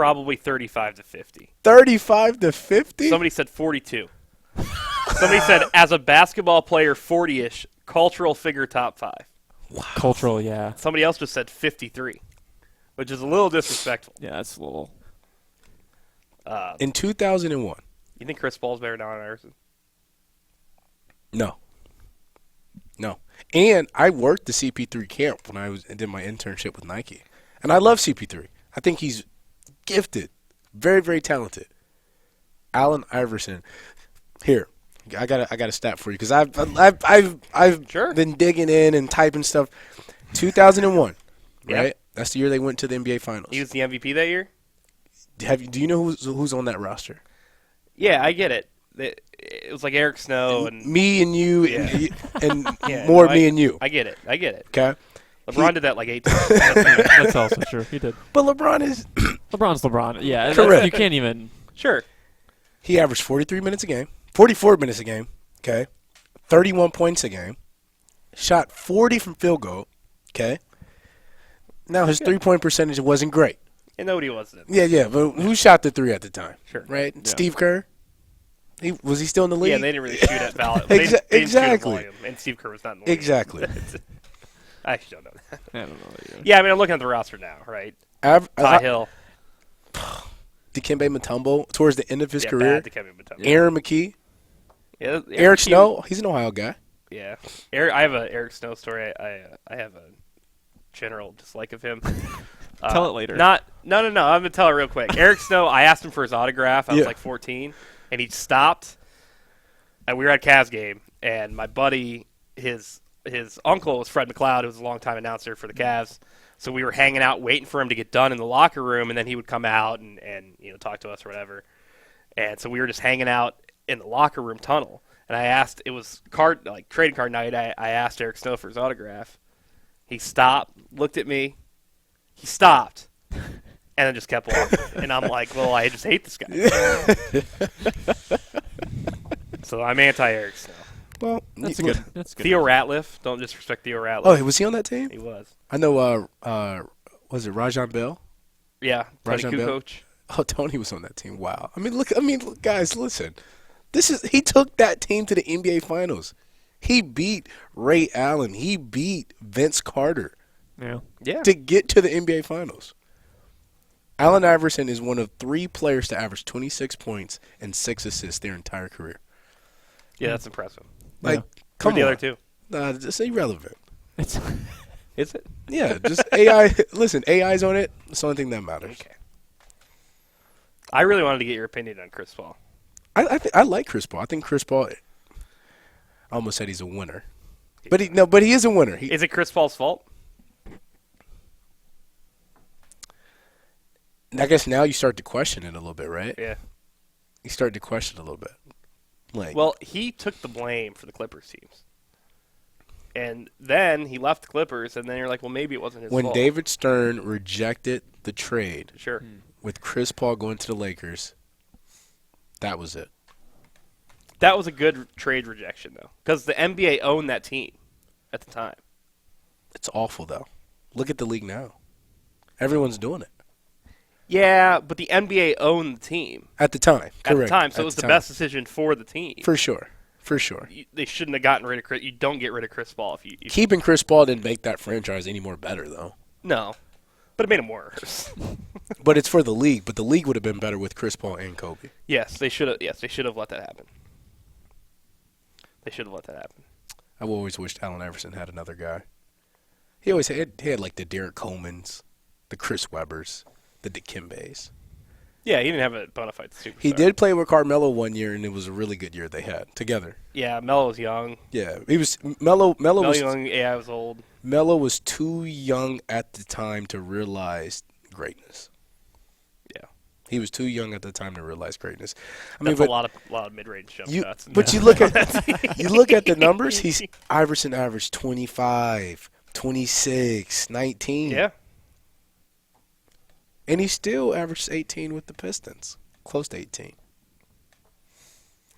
Probably 35 to 50. 35 to 50? Somebody said 42. Somebody said, as a basketball player, 40-ish, cultural figure top 5. Wow. Cultural, yeah. Somebody else just said 53, which is a little disrespectful. Yeah, that's a little. In 2001. You think Chris Paul's better than Allen Iverson? No. And I worked the CP3 camp when I did my internship with Nike. And I love CP3. I think he's gifted. Very, very talented. Allen Iverson. Here, I got a stat for you because I've Sure. been digging in and typing stuff. 2001, Yep. right? That's the year they went to the NBA Finals. He was the MVP that year? Do you know who's on that roster? Yeah, I get it. It was like Eric Snow and me and you Yeah. and Yeah, more no, me and you. I get it. Okay. LeBron did that like 8 times. That's also true. He did. But LeBron is LeBron's LeBron. Yeah, Correct. You can't even. Sure. he averaged 43 minutes a game, 44 minutes a game, okay? 31 points a game. Shot 40 from field goal, okay? Now his 3-point percentage wasn't great. And nobody was then. Yeah, but who shot the 3 at the time? Sure. Right? Yeah. Steve Kerr? Was he still in the league? Yeah, and they didn't really shoot at volume. Exactly. And Steve Kerr was not in the league. Exactly. I actually don't know that. I don't know. Yeah. Yeah, I mean, I'm looking at the roster now, right? Ty Hill. Dikembe Mutombo towards the end of his career. Bad to Kevin Mutombo. Aaron McKee. Yeah, Eric Snow. He's an Ohio guy. Yeah. I have a Eric Snow story. I have a general dislike of him. Tell it later. No. I'm going to tell it real quick. Eric Snow, I asked him for his autograph. I was like 14, and he stopped. And we were at a Cavs game, and my buddy, his uncle was Fred McLeod, who was a longtime announcer for the Cavs. So we were hanging out, waiting for him to get done in the locker room, and then he would come out and talk to us or whatever. And so we were just hanging out in the locker room tunnel. And I asked, it was trading card night. I asked Eric Snow for his autograph. He stopped, looked at me. He stopped, and then just kept walking. And I'm like, well, I just hate this guy. So I'm anti-Eric Snow. Well, That's good. Theo Ratliff. Don't disrespect Theo Ratliff. Oh, was he on that team? He was. I know. Was it Rajon Bell? Yeah, Tony Rajon Bell? Kukoc. Oh, Tony was on that team. Wow. Look, guys, listen. He took that team to the NBA Finals. He beat Ray Allen. He beat Vince Carter. Yeah. To get to the NBA Finals. Allen Iverson is one of 3 players to average 26 points and 6 assists their entire career. Yeah, that's impressive. Come the on. other 2? Nah, it's irrelevant. Is it? Yeah, just AI. Listen, AI's on it. It's the only thing that matters. Okay. I really wanted to get your opinion on Chris Paul. I like Chris Paul. I think Chris Paul. I almost said he's a winner, but he is a winner. Is it Chris Paul's fault? I guess now you start to question it a little bit, right? Yeah. You start to question it a little bit. Well, he took the blame for the Clippers teams. And then he left the Clippers, and then you're like, well, maybe it wasn't his fault. When David Stern rejected the trade Sure. with Chris Paul going to the Lakers, that was it. That was a good trade rejection, though, because the NBA owned that team at the time. It's awful, though. Look at the league now. Everyone's doing it. Yeah, but the NBA owned the team. At the time, correct. At the time, so it was the best decision for the team. For sure. They shouldn't have gotten rid of Chris. You don't get rid of Chris Paul if you Keeping Chris Paul didn't make that franchise any more better, though. No, but it made him worse. But it's for the league. But the league would have been better with Chris Paul and Kobe. Yes, they should have. Yes, they should have let that happen. They should have let that happen. I've always wished Allen Iverson had another guy. He had like the Derek Colemans, the Chris Webbers, the Dikembes. Yeah, he didn't have a bona fide superstar. He did play with Carmelo one year, and it was a really good year they had together. Yeah, Melo was young. Yeah, he was Melo was young. AI was old. Melo was too young at the time to realize greatness. Yeah, he was too young at the time to realize greatness. That's a lot of mid-range jump shots. But you look at the numbers. Iverson averaged 25, 26, 19. Yeah. And he still averaged 18 with the Pistons. Close to 18.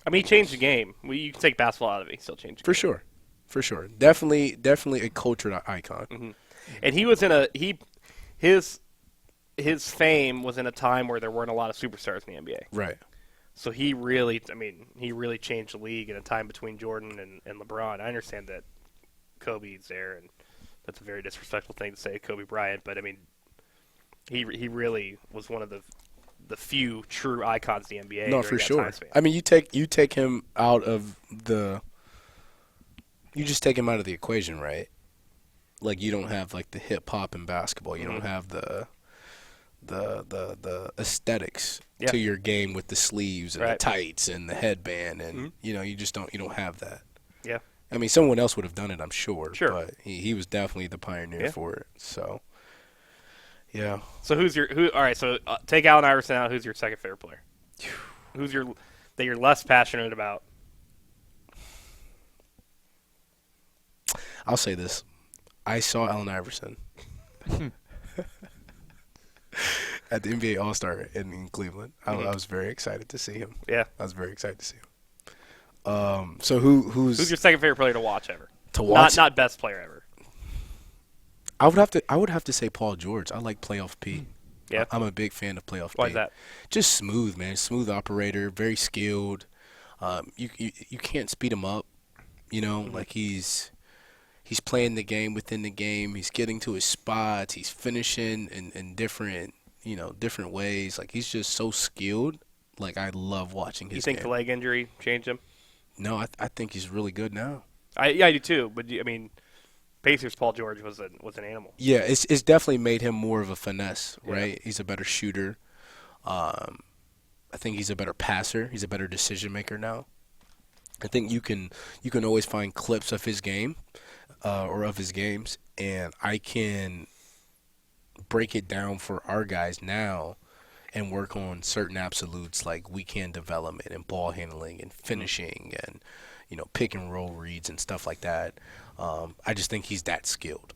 I mean, he changed the game. You can take basketball out of it. He still changed the game. For sure. Definitely a culture icon. Mm-hmm. And he was in his his fame was in a time where there weren't a lot of superstars in the NBA. Right. So he really changed the league in a time between Jordan and LeBron. I understand that Kobe's there, and that's a very disrespectful thing to say, Kobe Bryant. But I mean, he really was one of the few true icons in the NBA. No, for sure. I mean, you take him out of you just take him out of the equation, right? Like, you don't have like the hip hop in basketball. You don't have the aesthetics to your game with the sleeves and the tights and the headband, and you don't have that. Yeah. I mean, someone else would have done it, I'm sure. But he was definitely the pioneer for it. So, yeah. So all right, so take Allen Iverson out. Who's your second favorite player? Who's that you're less passionate about? I'll say this. I saw Allen Iverson at the NBA All-Star in Cleveland. I was very excited to see him. Yeah. I was very excited to see him. So who's your second favorite player to watch ever? To watch? Not best player ever. I would have to say Paul George. I like Playoff P. Yeah. I'm a big fan of Playoff P. Why is that? Just smooth, man. Smooth operator, very skilled. You can't speed him up. Like he's playing the game within the game. He's getting to his spots. He's finishing in different ways. Like, he's just so skilled. Like, I love watching his game. You think the leg injury changed him? No, I think he's really good now. I do too. But I mean, Pacers Paul George was an animal. Yeah, it's definitely made him more of a finesse, right? He's a better shooter. I think he's a better passer. He's a better decision maker now. I think you can always find clips of his game. Or of his games, and I can break it down for our guys now and work on certain absolutes like weekend development and ball handling and finishing and pick and roll reads and stuff like that. I just think he's that skilled,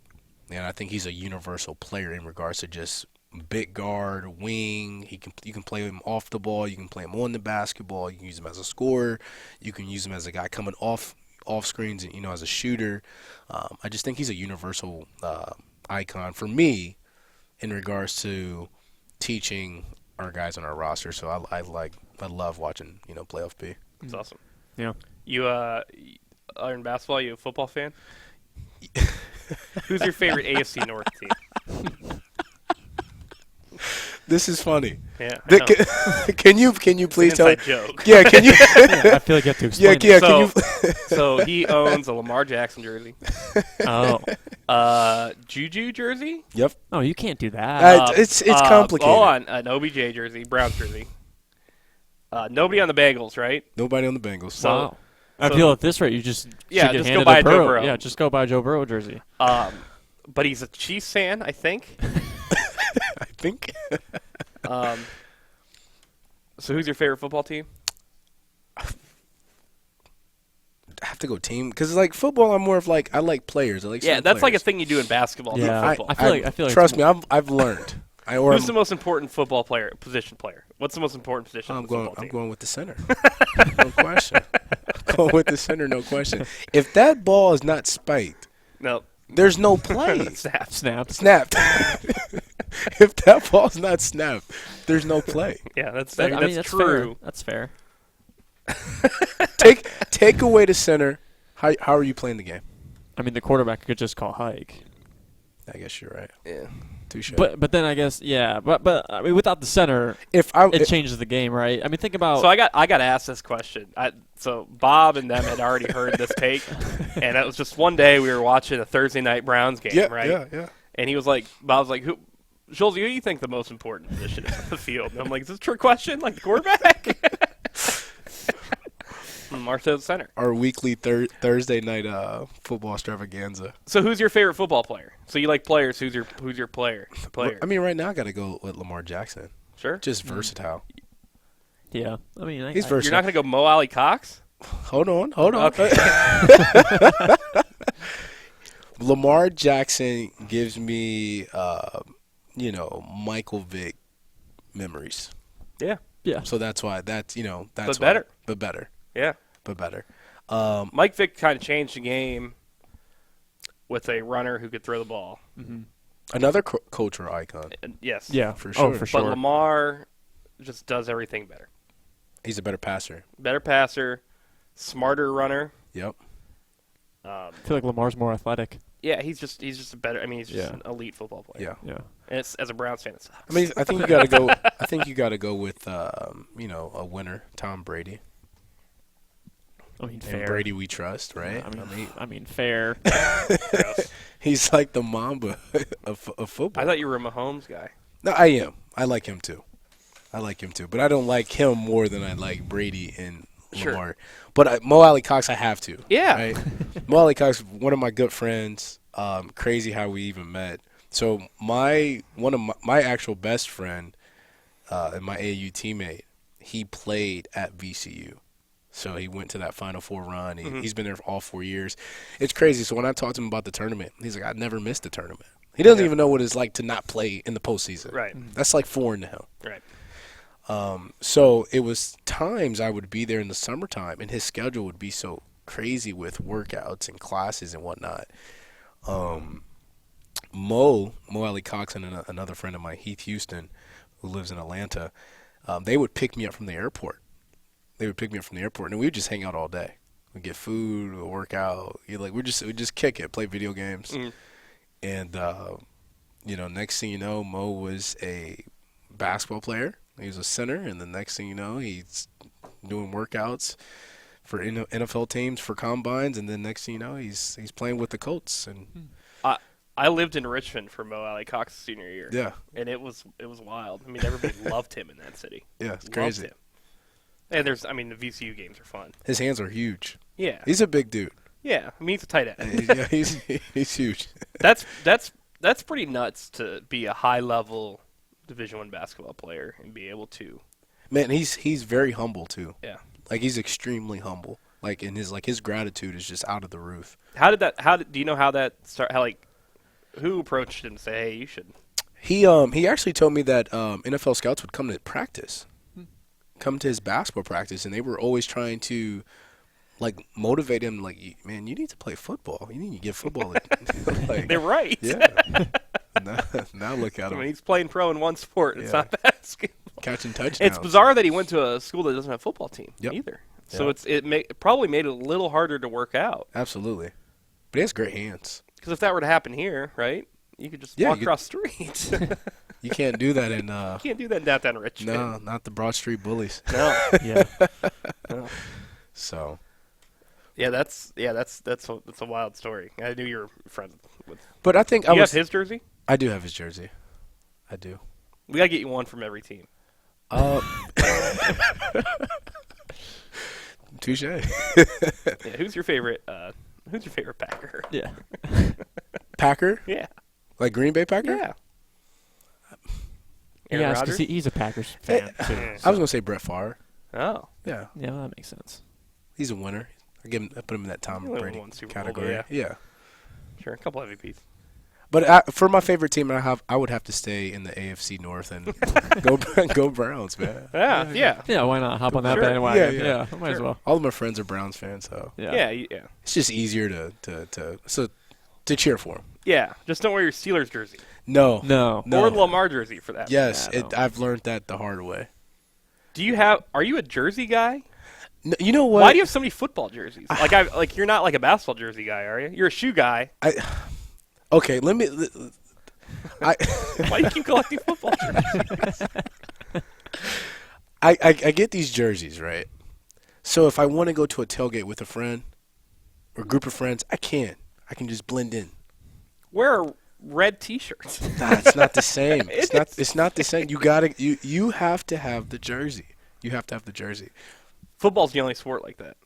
and I think he's a universal player in regards to just big guard, wing. You can play him off the ball, you can play him on the basketball, you can use him as a scorer, you can use him as a guy coming off screens and as a shooter. I just think he's a universal icon for me in regards to teaching our guys on our roster. So I love watching Playoff P. That's awesome. Yeah. You are in basketball. You a football fan? Who's your favorite AFC North team? This is funny. Yeah. Can you please tell? Joke. Yeah. Can you? I feel like you have to explain. Yeah. So, Can you? So he owns a Lamar Jackson jersey. Oh. Juju jersey. Yep. Oh, you can't do that. It's complicated. Hold on. An OBJ jersey, Browns jersey. Nobody on the Bengals, right? Nobody on the Bengals. So, I feel at this rate you just just go buy a Joe Burrow. Yeah, just go buy a Joe Burrow jersey. But he's a Chiefs fan, I think. I think. So who's your favorite football team? I have to go team because like football, I'm more of like I like players. I like that's players. like a thing you do in basketball. Yeah, not football. I feel like trust me, I've learned. Who's the most important football position player? What's the most important position? I'm going with the center. No question. I'm going with the center. No question. If that ball is not spiked, no, there's no play. Snapped. If that ball's not snapped, there's no play. Yeah, that's Fair. true. That's fair. Take away the center. How are you playing the game? I mean, the quarterback could just call hike. I guess you're right. Yeah. Touche. But then I guess but I mean without the center, it changes the game, right? I mean, think about. So I got asked this question. So Bob and them had already heard this take, and it was just one day we were watching a Thursday night Browns game, right? Yeah. And Bob was like, Schulze, who do you think the most important position is on the field? And I'm like, is this a trick question? Like the quarterback? Martha's center. Our weekly Thursday night football extravaganza. So who's your favorite football player? So you like players. Who's your player? I mean, right now I got to go with Lamar Jackson. Sure. Just versatile. Yeah. I mean, he's versatile. You're not going to go Mo Alley Cox? Hold on. Okay. Lamar Jackson gives me, Michael Vick memories. Yeah. Yeah. So that's why But better. Yeah. But better. Mike Vick kind of changed the game with a runner who could throw the ball. Mm-hmm. Another cultural icon. Yes. Yeah, for sure. For sure. But Lamar just does everything better. He's a better passer. Better passer, smarter runner. Yep. I feel like Lamar's more athletic. Yeah, he's just a better. I mean, he's just an elite football player. Yeah. Yeah. And it's, as a Browns fan, it sucks. I mean, I think you got to go. I think you got to go with a winner, Tom Brady. I mean, And fair. Brady we trust, right? I mean, fair. He's like the Mamba of football. I thought you were a Mahomes guy. No, I am. I like him too. But I don't like him more than I like Brady and Sure. Lamar. But Mo Alley Cox, I have to. Yeah. Right? Mo Alley Cox, one of my good friends. Crazy how we even met. So one of my actual best friend and my AAU teammate, he played at VCU. So he went to that Final Four run. He's been there for all 4 years. It's crazy. So when I talked to him about the tournament, he's like, I never missed a tournament. He doesn't even know what it's like to not play in the postseason. Right. That's like foreign to him. Right. So it was times I would be there in the summertime, and his schedule would be so crazy with workouts and classes and whatnot. Mo Alley Cox and another friend of mine, Heath Houston, who lives in Atlanta, they would pick me up from the airport. And we would just hang out all day. We'd get food, we'd work out. We'd just kick it, play video games. And, next thing you know, Mo was a basketball player. He was a center, and the next thing you know, he's doing workouts for NFL teams for combines, and then next thing you know, he's playing with the Colts. And I lived in Richmond for Mo Alley Cox's senior year. Yeah. And it was wild. I mean, everybody loved him in that city. Yeah, it's crazy. Loved him. And the VCU games are fun. His hands are huge. Yeah. He's a big dude. Yeah. I mean, he's a tight end. Yeah, he's huge. That's pretty nuts to be a high level Division I basketball player and be able to. Man, he's very humble too. Yeah. He's extremely humble. His gratitude is just out of the roof. Do you know how that start? Who approached him and say, hey, you should? He actually told me that NFL scouts would come to practice, come to his basketball practice, and they were always trying to motivate him. Man, you need to play football. You need to get football. They're right. Yeah. Now look at him. I mean, he's playing pro in one sport. It's not basketball. Catching touchdowns. It's bizarre that he went to a school that doesn't have a football team either. So Yep. it probably made it a little harder to work out. Absolutely. But he has great hands. Because if that were to happen here, right, you could just walk across the street. You can't do that in You can't do that in downtown Richmond. no, not the Broad Street Bullies. No. Yeah. No. So Yeah, that's a wild story. I knew you were friends with. But I think Do you have his jersey? I do have his jersey. I do. We gotta get you one from every team. Touche. Yeah, who's your favorite Packer? Yeah. Packer? Yeah. Like Green Bay Packer? Yeah. Yeah, Aaron because Rodgers? he's a Packers fan, too. I was gonna say Brett Favre. Oh. Yeah, Yeah, well, that makes sense. he's a winner. I put him in that Tom He only Brady won Super Bowl, category. Yeah. Sure, a couple MVPs. But for my favorite team, I would have to stay in the AFC North and go Browns, man. Yeah. Yeah, why not hop on that Sure. bandwagon? Yeah. Might as well. All of my friends are Browns fans, so Yeah. it's just easier to cheer for them. Yeah. Just don't wear your Steelers jersey. No. Or the Lamar jersey for that. Yes, Yeah, no. I've learned that the hard way. Are you a jersey guy? No, you know what? Why do you have so many football jerseys? You're not like a basketball jersey guy, are you? You're a shoe guy. Okay, let me. Why do you keep collecting football jerseys? I get these jerseys, right? So if I want to go to a tailgate with a friend or group of friends, I can just blend in. Wear red T-shirts. Nah, it's not the same. It's not the same. You have to have the jersey. You have to have the jersey. Football's the only sport like that.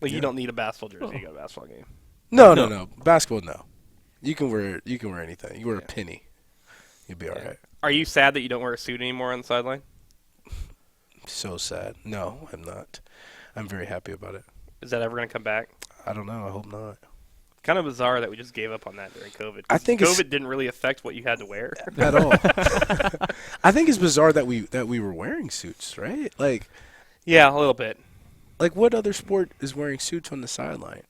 You Yeah. don't need a basketball jersey to go to a basketball game. No. Basketball, no. You can wear anything. You wear a penny, you'll be all right. Are you sad that you don't wear a suit anymore on the sideline? So sad. No, I'm not. I'm very happy about it. Is that ever going to come back? I don't know. I hope not. Kind of bizarre that we just gave up on that during COVID. I think COVID didn't really affect what you had to wear. At all. I think it's bizarre that we were wearing suits, right? Yeah, a little bit. What other sport is wearing suits on the sideline?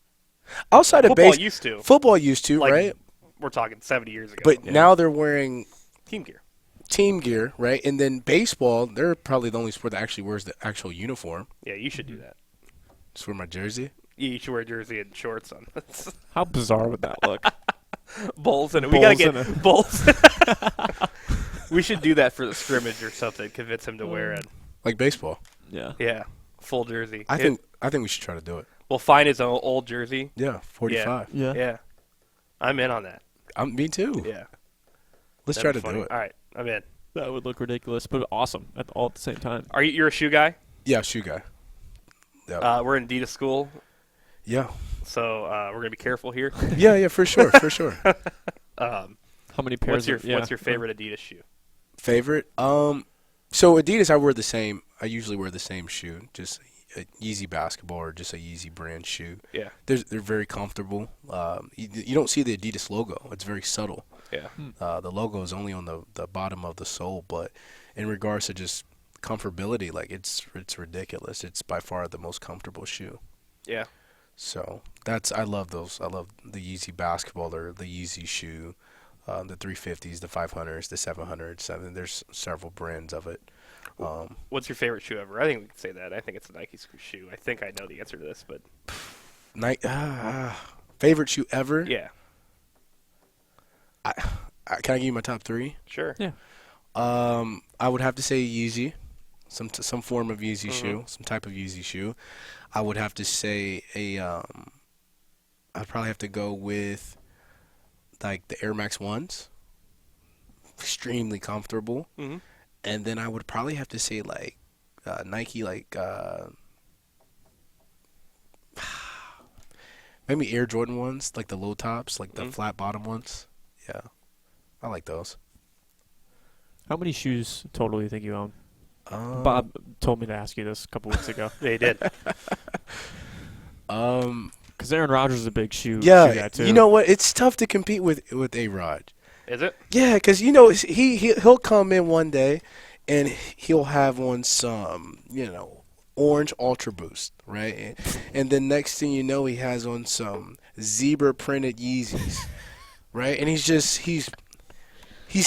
Outside of Football used to. Football used to, right? we're talking 70 years ago. But now they're wearing team gear, right? And then baseball, they're probably the only sport that actually wears the actual uniform. Yeah, you should do that. Just wear my jersey. Yeah, you should wear a jersey and shorts on. How bizarre would that look? Bulls in it. We gotta get bulls. We should do that for the scrimmage or something. Convince him to wear it. Like baseball. Yeah. Yeah, full jersey. I think we should try to do it. We'll find his old jersey. Yeah, 45. Yeah. I'm in on that. Me too. Yeah. Let's try to do it. All right, I'm in. That would look ridiculous, but awesome all at the same time. You're a shoe guy? Yeah, shoe guy. Yep. We're in Adidas school. Yeah. So we're gonna be careful here. Yeah, for sure, for sure. How many pairs? What's your favorite Adidas shoe? Favorite? So Adidas, I wear the same. I usually wear the same shoe, just a Yeezy basketball or just a Yeezy brand shoe. Yeah. They're very comfortable. You don't see the Adidas logo. It's very subtle. Yeah. The logo is only on the bottom of the sole, but in regards to just comfortability, like it's ridiculous. It's by far the most comfortable shoe. Yeah. So I love those. I love the Yeezy basketball or the Yeezy shoe, the 350s, the 500s, the 700s. I mean, there's several brands of it. What's your favorite shoe ever? I think we can say that. I think it's a Nike shoe. I think I know the answer to this, but favorite shoe ever? Yeah. Can I give you my top 3? Sure. Yeah. I would have to say Yeezy, some form of Yeezy shoe, some type of Yeezy shoe. I would have to say I'd probably have to go with like the Air Max 1s, extremely comfortable. Mm-hmm. And then I would probably have to say like Nike, like maybe Air Jordan ones, like the low tops, like the flat bottom ones. Yeah, I like those. How many shoes total do you think you own? Bob told me to ask you this a couple weeks ago. They did. Because Aaron Rodgers is a big shoe guy too. You know what? It's tough to compete with A-Rod. Is it? Yeah, because he'll come in one day, and he'll have on some orange Ultra Boost, right? And the next thing you know, he has on some zebra printed Yeezys, right? And he's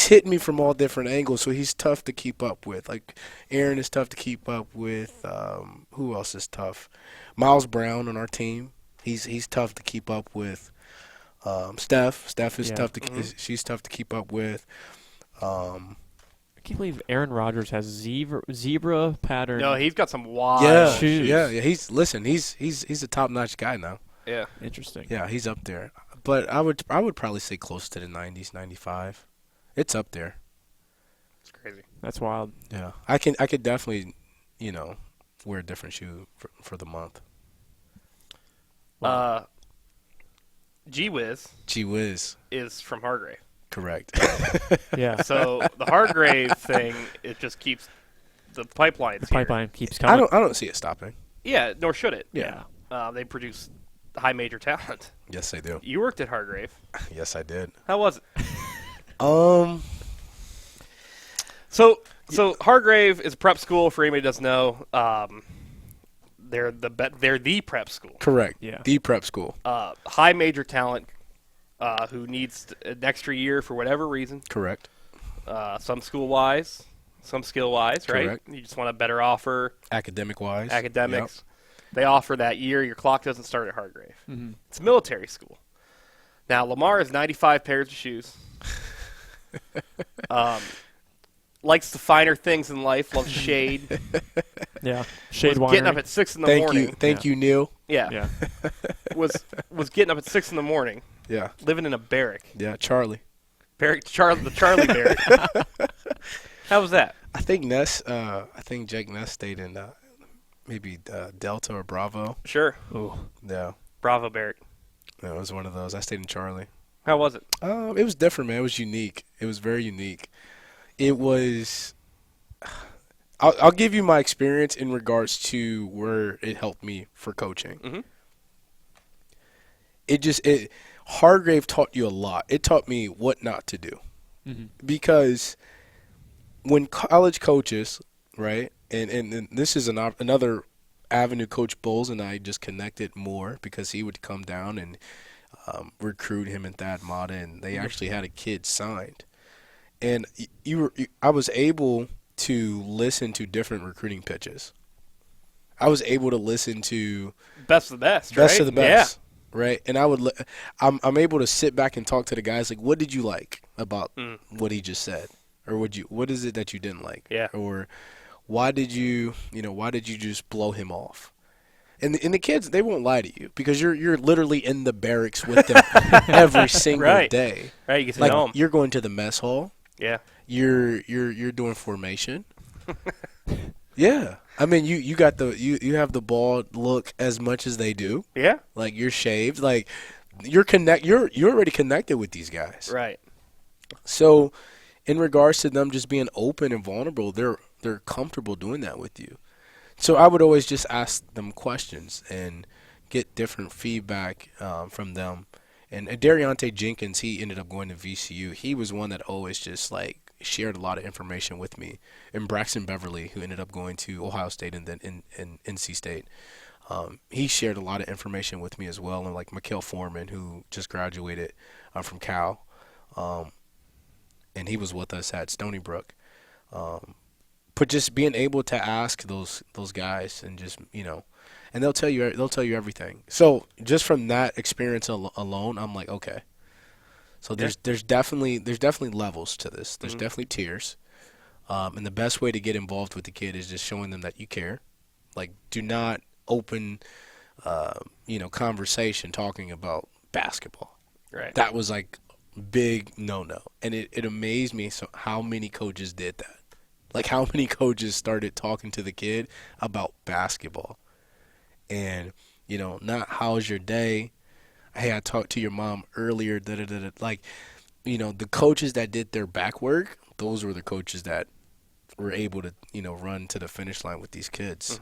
hitting me from all different angles, so he's tough to keep up with. Like Aaron is tough to keep up with. Who else is tough? Miles Brown on our team. He's tough to keep up with. Steph is tough to she's tough to keep up with. I can't believe Aaron Rodgers has zebra pattern. No, he's got some wild shoes. Yeah. He's a top-notch guy now. Yeah. Interesting. Yeah, he's up there. But I would probably say close to the 90s, 95. It's up there. It's crazy. That's wild. Yeah. I could definitely, wear a different shoe for the month. Wow. Gee Whiz is from Hargrave. Correct. Yeah. So the Hargrave thing, it just keeps the pipelines. The pipeline keeps coming. I don't see it stopping. Yeah, nor should it. Yeah. They produce high major talent. Yes, they do. You worked at Hargrave. Yes, I did. How was it? So Hargrave is a prep school. For anybody who doesn't know, they're the prep school. Correct. Yeah. The prep school. High major talent who needs an extra year for whatever reason. Correct. Some school-wise, some skill-wise, right? Correct. You just want a better offer. Academic-wise. Academics. Yep. They offer that year. Your clock doesn't start at Hargrave. Mm-hmm. It's a military school. Now, Lamar has 95 pairs of shoes. Likes the finer things in life. Loves shade. Yeah. Shade was winery. getting up at 6 in the morning. Thank you, Neil. Yeah. Yeah. was getting up at 6 in the morning. Yeah. Living in a barrack. Yeah, Charlie. The Charlie barrack. How was that? I think Jake Ness stayed in maybe Delta or Bravo. Sure. Ooh. Yeah. Bravo barrack. Yeah, it was one of those. I stayed in Charlie. How was it? It was different, man. It was unique. It was very unique. It was. I'll give you my experience in regards to where it helped me for coaching. Mm-hmm. Hargrave taught you a lot. It taught me what not to do. Mm-hmm. Because when college coaches, right, and this is another avenue Coach Bowles and I just connected more because he would come down and recruit him and Thad Mata, and they actually had a kid signed. And I was able to listen to different recruiting pitches. I was able to listen to best of the best, of the best, right? And I'm able to sit back and talk to the guys like, what did you like about what he just said, or what is it that you didn't like, or why did you just blow him off? And the kids, they won't lie to you because you're literally in the barracks with them every single day. Right, you get to know them. You're going to the mess hall. Yeah. You're doing formation. Yeah. I mean, you have the ball look as much as they do. Yeah. Like you're shaved. Like you're already connected with these guys. Right. So, in regards to them just being open and vulnerable, they're comfortable doing that with you. So I would always just ask them questions and get different feedback from them. And Dariante Jenkins, he ended up going to VCU. He was one that always just shared a lot of information with me. And Braxton Beverly, who ended up going to Ohio State and then in NC State, he shared a lot of information with me as well. And Mckee Foreman, who just graduated from Cal, and he was with us at Stony Brook. But just being able to ask those guys and just and they'll tell you everything. So just from that experience alone, I'm like, okay. So there's definitely levels to this. There's definitely tiers, and the best way to get involved with the kid is just showing them that you care. Like, do not open, conversation talking about basketball. Right. That was big no, and it amazed me how many coaches did that. Like how many coaches started talking to the kid about basketball, and not how's your day. Hey, I talked to your mom earlier. The coaches that did their back work, those were the coaches that were able to run to the finish line with these kids,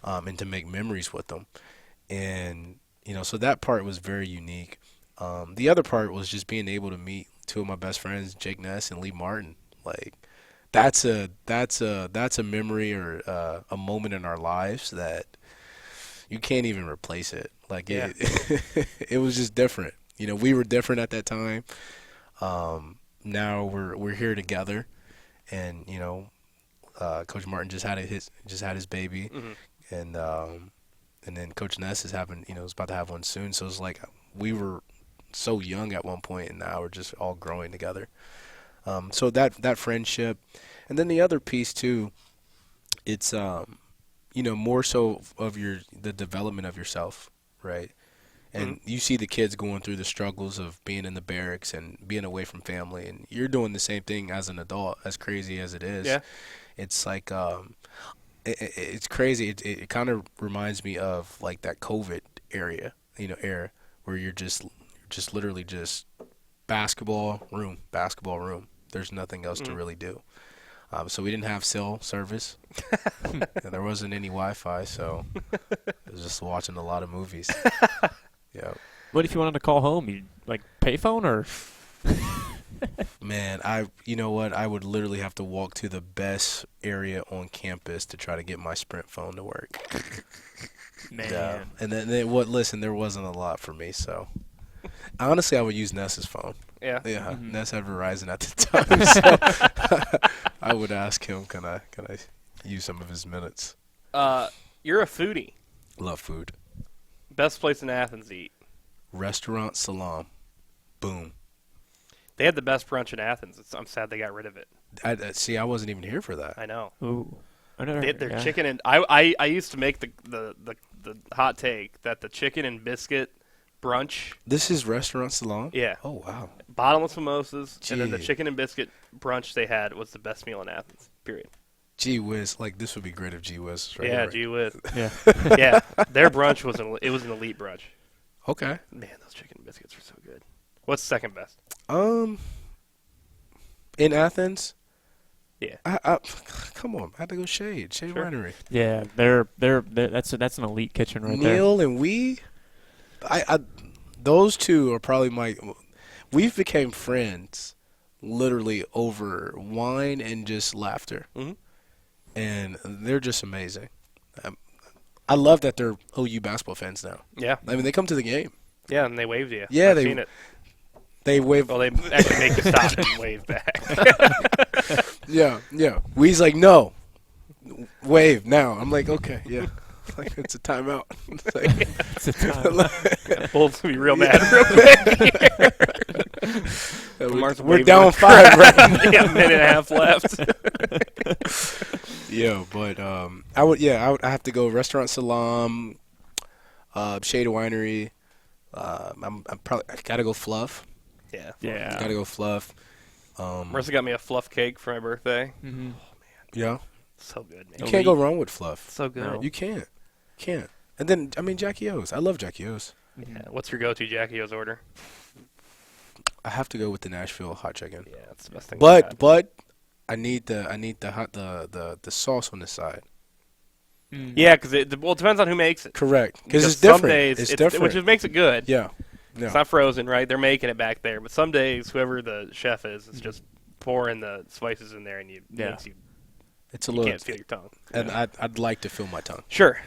and to make memories with them, and so that part was very unique. The other part was just being able to meet two of my best friends, Jake Ness and Lee Martin. That's a memory or a moment in our lives that you can't even replace it. It was just different. We were different at that time. Now we're here together, and Coach Martin just had his baby, and then Coach Ness is is about to have one soon. So it's we were so young at one point, and now we're just all growing together. So that friendship, and then the other piece too, it's more so of the development of yourself, right? And you see the kids going through the struggles of being in the barracks and being away from family, and you're doing the same thing as an adult, as crazy as it is. Yeah. It's it's crazy. It kind of reminds me of that COVID era where you're just literally just basketball room. There's nothing else to really do. So we didn't have cell service. And there wasn't any Wi-Fi, so I was just watching a lot of movies. Yeah. What if you wanted to call home? You payphone or? Man, I would literally have to walk to the best area on campus to try to get my Sprint phone to work. Man. And then listen, there wasn't a lot for me, so honestly, I would use Ness's phone. Yeah. Yeah. Mm-hmm. Ness had Verizon at the time, so I would ask him, can I use some of his minutes? You're a foodie. Love food. Best place in Athens to eat? Restaurant Salam. Boom. They had the best brunch in Athens. I'm sad they got rid of it. I wasn't even here for that. I know. Ooh. They had their chicken and I used to make the hot take that the chicken and biscuit brunch. This is Restaurant Salam? Yeah. Oh, wow. Bottomless mimosas, and then the chicken and biscuit brunch they had was the best meal in Athens, period. Gee whiz. This would be great if Gee whiz was right Yeah, here. Gee whiz. Yeah. Yeah. Their brunch was an elite brunch. Okay. Man, those chicken biscuits were so good. What's second best? In Athens? Yeah. Come on, I had to go Shade Sure. Winery. Yeah, that's an elite kitchen right Neil and those two are probably we've became friends literally over wine and just laughter. Mm-hmm. And they're just amazing. I love that they're OU basketball fans now. Yeah. I mean, they come to the game. Yeah, and they waved you. Yeah, I've seen it. They wave. Well, they actually make you stop and wave back. Yeah. We's like, no, wave now. I'm like, okay, yeah. Like, it's a timeout. It's like, It's a time. Bulls will be real mad real quick. we're down 5 right now. Yeah, a minute and a half left. Yeah, but I have to go Restaurant Salam, Shade Winery. I gotta go Fluff. Yeah. Yeah. Gotta go Fluff. Marissa got me a fluff cake for my birthday. Mm-hmm. Yeah. So good, man. You can't go wrong with Fluff. So good. No. You can't. And then, Jackie O's. I love Jackie O's. Yeah. What's your go-to Jackie O's order? I have to go with the Nashville hot chicken. Yeah, that's the best thing. But I need the sauce on the side. Yeah, because it depends on who makes it. Correct. Because it's some different. days It's different. which makes it good. Yeah. It's not frozen, right? They're making it back there. But some days, whoever the chef is just pouring the spices in there, and It's a you little. can't feel your tongue. And I'd like to feel my tongue. Sure.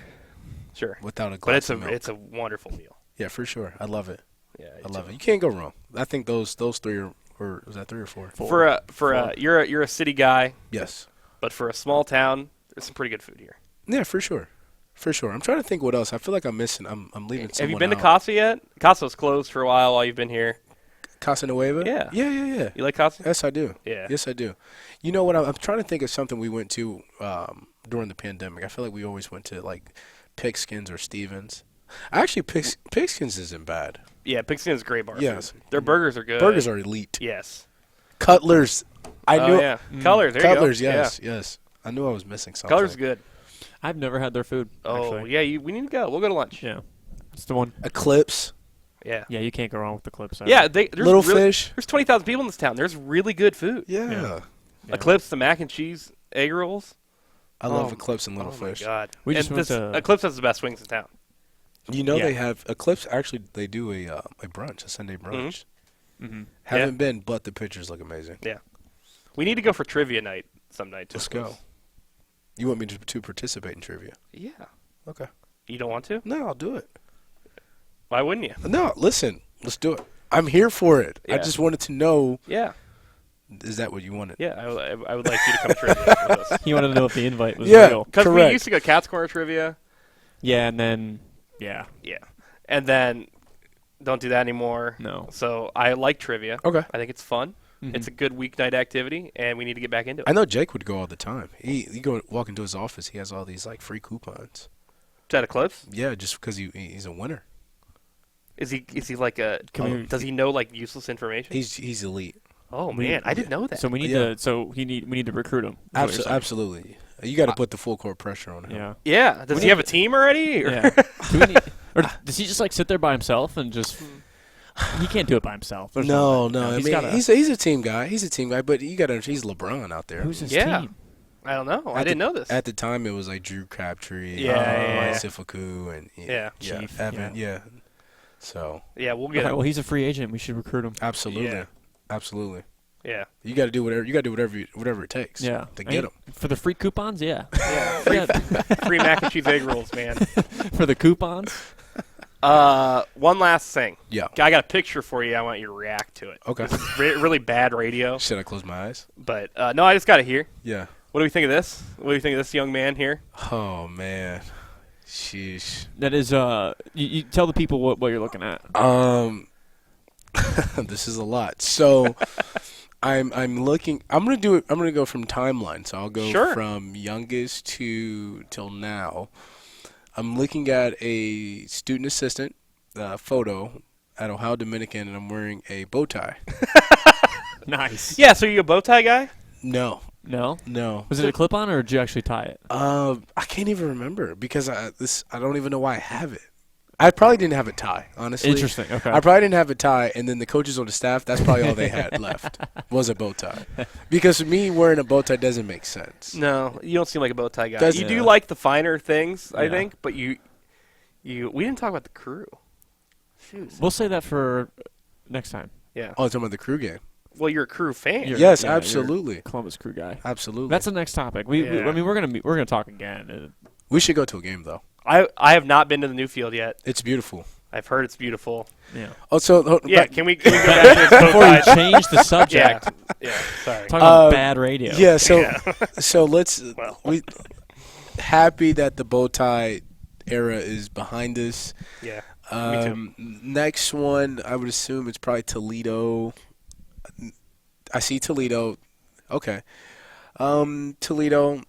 Without a But glass of milk. it's a wonderful meal. Yeah, for sure. I love it. Yeah, I love it. You can't go wrong. I think those 3 are, or was that 3 or 4? For you're a city guy, Yes. but for a small town, there's some pretty good food here. Yeah, for sure. I'm trying to think what else. I feel like I'm missing. I'm leaving. Have you been to to Casa yet? Casa's closed for a while you've been here. Casa Nueva? Yeah. Yeah. You like Casa? Yes, I do. Yeah. Yes, I do. You know what? I'm trying to think of something we went to during the pandemic. I feel like we always went to like Pigskin's or Stevens. Actually, Pigskin's isn't bad. Yeah, Pigskin is great bar Yes. food. Their burgers are good. Burgers are elite. Yes. Cutler's. I knew. Yeah. Colors. There Cutler's. you go. Yes. I knew I was missing something. Colors good. I've never had their food. Oh actually. yeah, we need to go. We'll go to lunch. Yeah. It's the one. Eclipse. Yeah. Yeah, you can't go wrong with the clips. Yeah. There's Little really, Fish. There's 20,000 people in this town. There's really good food. Yeah. Eclipse, the mac and cheese egg rolls. I love Eclipse and Little Oh Fish. my God. We just went to Eclipse has the best wings in town. You know Yeah. they have Eclipse. Actually, they do a brunch, a Sunday brunch. Mm-hmm. Haven't been, but the pictures look amazing. Yeah. We need to go for trivia night some night. Let's go. You want me to participate in trivia? Yeah. Okay. You don't want to? No, I'll do it. Why wouldn't you? No, listen, let's do it. I'm here for it. I Yeah. just wanted to know. Yeah. Is that what you wanted? Yeah. I would like you to come trivia with us. He wanted to know if the invite was Yeah. real. Because we Correct. used to go Cat's Corner trivia. Yeah, and then Yeah. And then don't do that anymore. no. So I like trivia. Okay. I think it's fun. Mhm. It's a good weeknight activity, and we need to get back into it. I know Jake would go all the time. You walk into his office, he has all these like free coupons. Is that Eclipse? Yeah, just because he's a winner. Is he like a? Does he know like useless information? He's elite. Oh man, I didn't know that. So we need Yeah. to. So we need to recruit him. is what you're saying. Absolutely. You got to put the full court pressure on him. Yeah. Yeah. Does he have a team already? Or? Yeah. Do we need, or does he just like sit there by himself and just? He can't do it by himself. There's No. way. I He's mean, gotta- he's a team guy. He's a team guy, but you got to. He's LeBron out there. Who's his Yeah. team? I don't know. I didn't know this. At the time, it was like Drew Crabtree, Yeah. Sifaku, and Yeah. Chief, Evan, yeah. So Yeah, we'll All get right, him. well, he's a free agent. We should recruit him. absolutely, absolutely. Yeah. You got to do whatever. You got to do whatever it takes. Yeah. To get him. For the free coupons, yeah. Yeah. Yeah. Free mac and cheese egg rolls, man. For the coupons. One last thing. Yeah. I got a picture for you. I want you to react to it. Okay. This is really bad radio, Should I close my eyes? but no, I just got it here. Yeah. What do we think of this? What do you think of this young man here? Oh man. Sheesh. That is, you tell the people what you're looking at. This is a lot. So I'm looking. I'm gonna do it. I'm gonna go from timeline. So I'll go Sure. from youngest to till now. I'm looking at a student assistant photo at Ohio Dominican, and I'm wearing a bow tie. Nice. Yeah, so you a bow tie guy? No. No? No. Was it a clip-on, or did you actually tie it? I can't even remember because I don't even know why I have it. I probably didn't have a tie, honestly. Interesting. Okay. I probably didn't have a tie, and then the coaches on the staff, that's probably all they had left was a bow tie. Because me wearing a bow tie doesn't make sense. No, you don't seem like a bow tie guy. Doesn't- You do Yeah. like the finer things, I Yeah. think, but we didn't talk about the crew. Shoot. We'll say that for next time. Yeah. Oh, talking about the crew game. Well, you're a crew fan. Yes, you're absolutely. Columbus Crew guy. Absolutely. That's the next topic. I mean, we're gonna talk again. We should go to a game, though. I have not been to the new field yet. It's beautiful. I've heard it's beautiful. Yeah. Oh, so yeah. Can we go back to this Before you change the subject? Yeah. Sorry. Talking about bad radio. Yeah. So let's. Well. We happy that the bow tie era is behind us. Yeah. Me too. Next one, I would assume it's probably Toledo. I see Toledo. Okay. Toledo,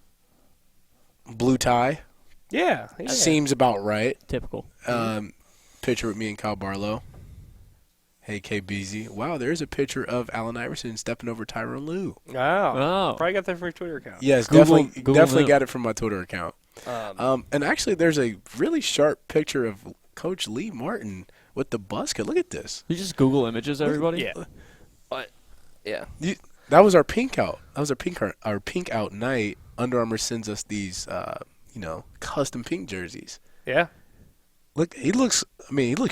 blue tie. Yeah. Seems about right. Typical. Picture with me and Kyle Barlow. Hey, KBZ. Wow, there's a picture of Allen Iverson stepping over Tyronn Lue. Oh. Probably got that from your Twitter account. Yes, Google definitely Lue. got it from my Twitter account. And actually, there's a really sharp picture of Coach Lee Martin with the buzz cut. Look at this. You just Google images, everybody? Yeah. But, yeah. That was our pink out. That was our pink out night. Under Armour sends us these, custom pink jerseys. Yeah. Look, he looks